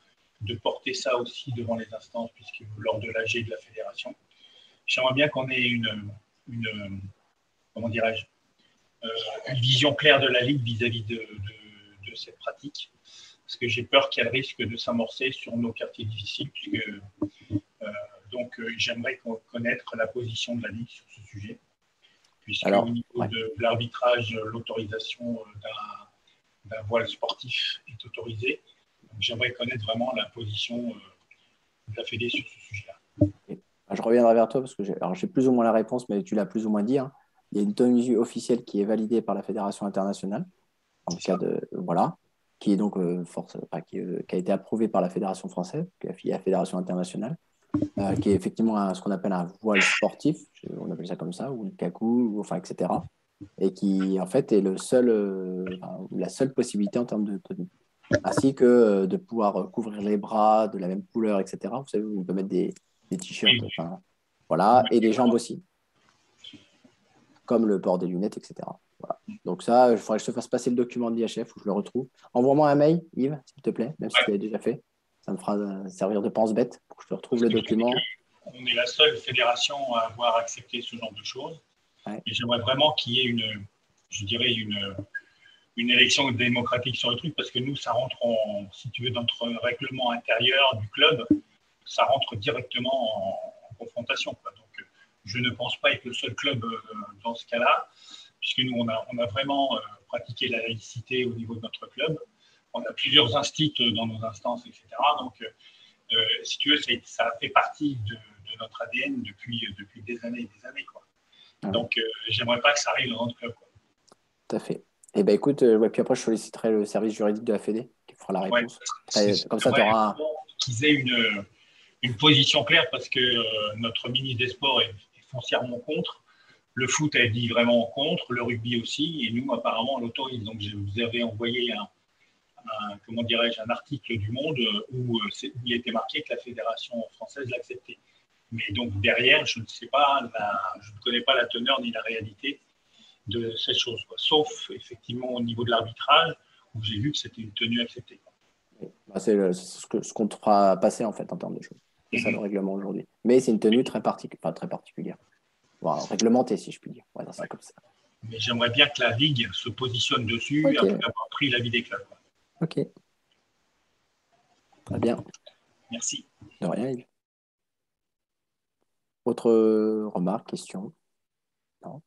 de porter ça aussi devant les instances, puisque lors de l'AG de la Fédération, j'aimerais bien qu'on ait une vision claire de la Ligue vis-à-vis de cette pratique, parce que j'ai peur qu'il y ait le risque de s'amorcer sur nos quartiers difficiles, donc j'aimerais connaître la position de la Ligue sur ce sujet, puisque au niveau de l'arbitrage, l'autorisation d'un voile sportif est autorisée. Donc, j'aimerais connaître vraiment la position de la Fédé sur ce sujet-là. Je reviendrai vers toi parce que j'ai plus ou moins la réponse, mais tu l'as plus ou moins dit. Hein. Il y a une tenue officielle qui est validée par la Fédération internationale, en cas de qui est donc qui a été approuvée par la Fédération française, qui est affiliée à la Fédération internationale, qui est effectivement ce qu'on appelle un voile sportif, on appelle ça comme ça, ou le kakou, etc. Et qui en fait est la seule possibilité en termes de tenue. Ainsi que de pouvoir couvrir les bras de la même couleur, etc. Vous savez, on peut mettre des t-shirts, voilà, et des jambes aussi, comme le port des lunettes, etc. Voilà. Donc ça, il faudrait que je te fasse passer le document de l'IHF, où je le retrouve. Envoie-moi un mail, Yves, s'il te plaît, même si tu l'as déjà fait. Ça me fera servir de pense-bête pour que je te retrouve le document. On est la seule fédération à avoir accepté ce genre de choses. Ouais. Et j'aimerais vraiment qu'il y ait une élection démocratique sur le truc, parce que nous, ça rentre si tu veux, dans notre règlement intérieur du club, ça rentre directement en confrontation, quoi. Donc, je ne pense pas être le seul club dans ce cas-là, puisque nous, on a vraiment pratiqué la laïcité au niveau de notre club. On a plusieurs instits dans nos instances, etc. Donc, si tu veux, ça fait partie de notre ADN depuis des années et des années, quoi. Donc, j'aimerais pas que ça arrive dans notre club, quoi. Tout à fait. Eh bien, écoute, puis après, je solliciterai le service juridique de la Fédé qui fera la réponse. Comme ça, tu auras... Qu'ils aient une position claire, parce que notre ministre des Sports est foncièrement contre. Le foot a dit vraiment contre, le rugby aussi, et nous, apparemment, on l'autorise. Donc, je vous avais envoyé un article du Monde où il était marqué que la Fédération française l'acceptait. Mais donc, derrière, je ne sais pas, je ne connais pas la teneur ni la réalité de cette chose, quoi. Sauf, effectivement, au niveau de l'arbitrage, où j'ai vu que c'était une tenue acceptée. C'est ce qu'on te fera passer, en fait, en termes de choses. C'est ça le règlement aujourd'hui. Mais c'est une tenue très particulière. Voilà, réglementée, si je puis dire. On va dire ça comme ça. Mais j'aimerais bien que la Ligue se positionne dessus après avoir pris l'avis des clubs. Ok. Très bien. Merci. De rien, Yves. Autre remarque, question? Non.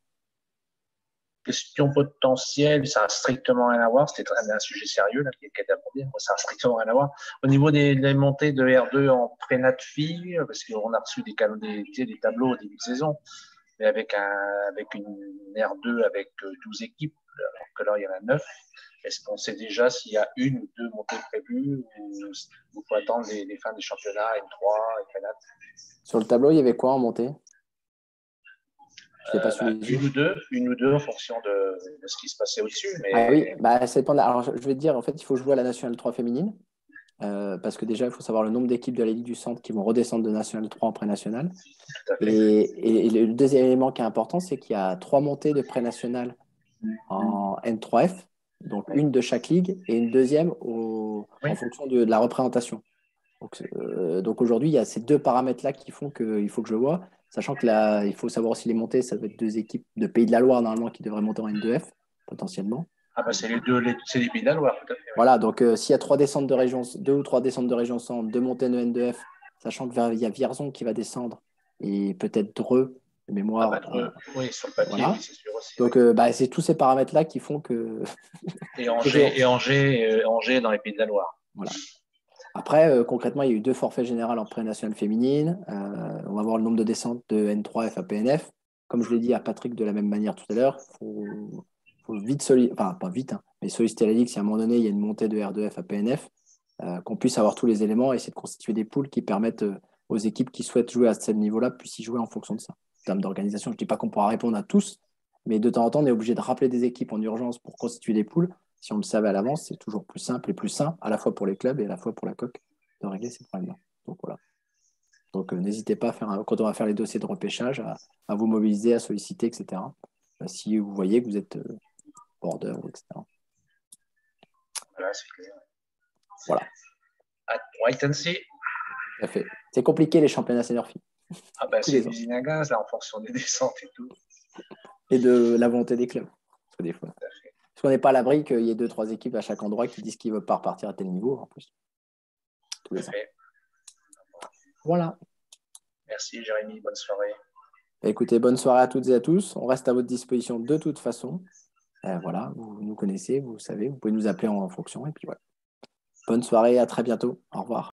Question potentielle, ça n'a strictement rien à voir. C'était un sujet sérieux là, qui est abordé. Ça n'a strictement rien à voir. Au niveau des montées de R2 en prénat filles, parce qu'on a reçu des tableaux au début de saison, mais avec une R2 avec 12 équipes, alors que là, il y en a 9. Est-ce qu'on sait déjà s'il y a une ou deux montées prévues ou il faut attendre les fins des championnats, N3 et prénat? Sur le tableau, il y avait quoi en montée? Une ou deux en fonction de ce qui se passait au-dessus. Mais... Ah oui, ça dépend. Alors, je vais te dire, en fait, il faut jouer à la Nationale 3 féminine. Parce que déjà, il faut savoir le nombre d'équipes de la Ligue du Centre qui vont redescendre de National 3 en pré-national. Et le deuxième élément qui est important, c'est qu'il y a 3 montées de pré-national en N3F, donc une de chaque ligue et une deuxième en fonction de la représentation. Donc aujourd'hui, il y a ces 2 paramètres-là qui font qu'il faut que je vois, sachant que là, il faut savoir aussi les montées, ça doit être 2 équipes de Pays de la Loire normalement qui devraient monter en N2F potentiellement. Ah bah c'est les Pays de la Loire, tout à fait. Oui. Voilà, donc s'il y a 3 descentes de région, 2 ou 3 descentes de région centre, 2 montées de N2F, sachant qu'il y a Vierzon qui va descendre et peut-être Dreux, de mémoire. Oui, sur le papier, voilà. oui, c'est sûr aussi. Donc c'est tous ces paramètres-là qui font que. Et Angers dans les Pays de la Loire. Voilà. Après, concrètement, il y a eu 2 forfaits généraux en pré-nationale féminine. On va voir le nombre de descentes de N3F à PNF. Comme je l'ai dit à Patrick de la même manière tout à l'heure, il faut vite mais solliciter la Ligue si à un moment donné il y a une montée de R2F à PNF, qu'on puisse avoir tous les éléments et essayer de constituer des poules qui permettent aux équipes qui souhaitent jouer à ce niveau-là puissent y jouer en fonction de ça. En termes d'organisation, je ne dis pas qu'on pourra répondre à tous, mais de temps en temps, on est obligé de rappeler des équipes en urgence pour constituer des poules. Si on le savait à l'avance, c'est toujours plus simple et plus sain, à la fois pour les clubs et à la fois pour la coque, de régler ces problèmes-là. Donc voilà. Donc n'hésitez pas quand on va faire les dossiers de repêchage à vous mobiliser, à solliciter, etc. Si vous voyez que vous êtes border, etc. Voilà, c'est clair. Voilà. Wait and see. Tout à fait. C'est compliqué les championnats senior filles. Ah bah c'est une usine à gaz là, en fonction des descentes et tout. Et de la volonté des clubs. Parce que des fois. Parce qu'on n'est pas à l'abri qu'il y ait 2-3 équipes à chaque endroit qui disent qu'ils ne veulent pas repartir à tel niveau en plus. Tous les ans. Voilà. Merci Jérémy, bonne soirée. Écoutez, bonne soirée à toutes et à tous. On reste à votre disposition de toute façon. Voilà, vous nous connaissez, vous savez, vous pouvez nous appeler en fonction. Et puis voilà. Bonne soirée, à très bientôt. Au revoir.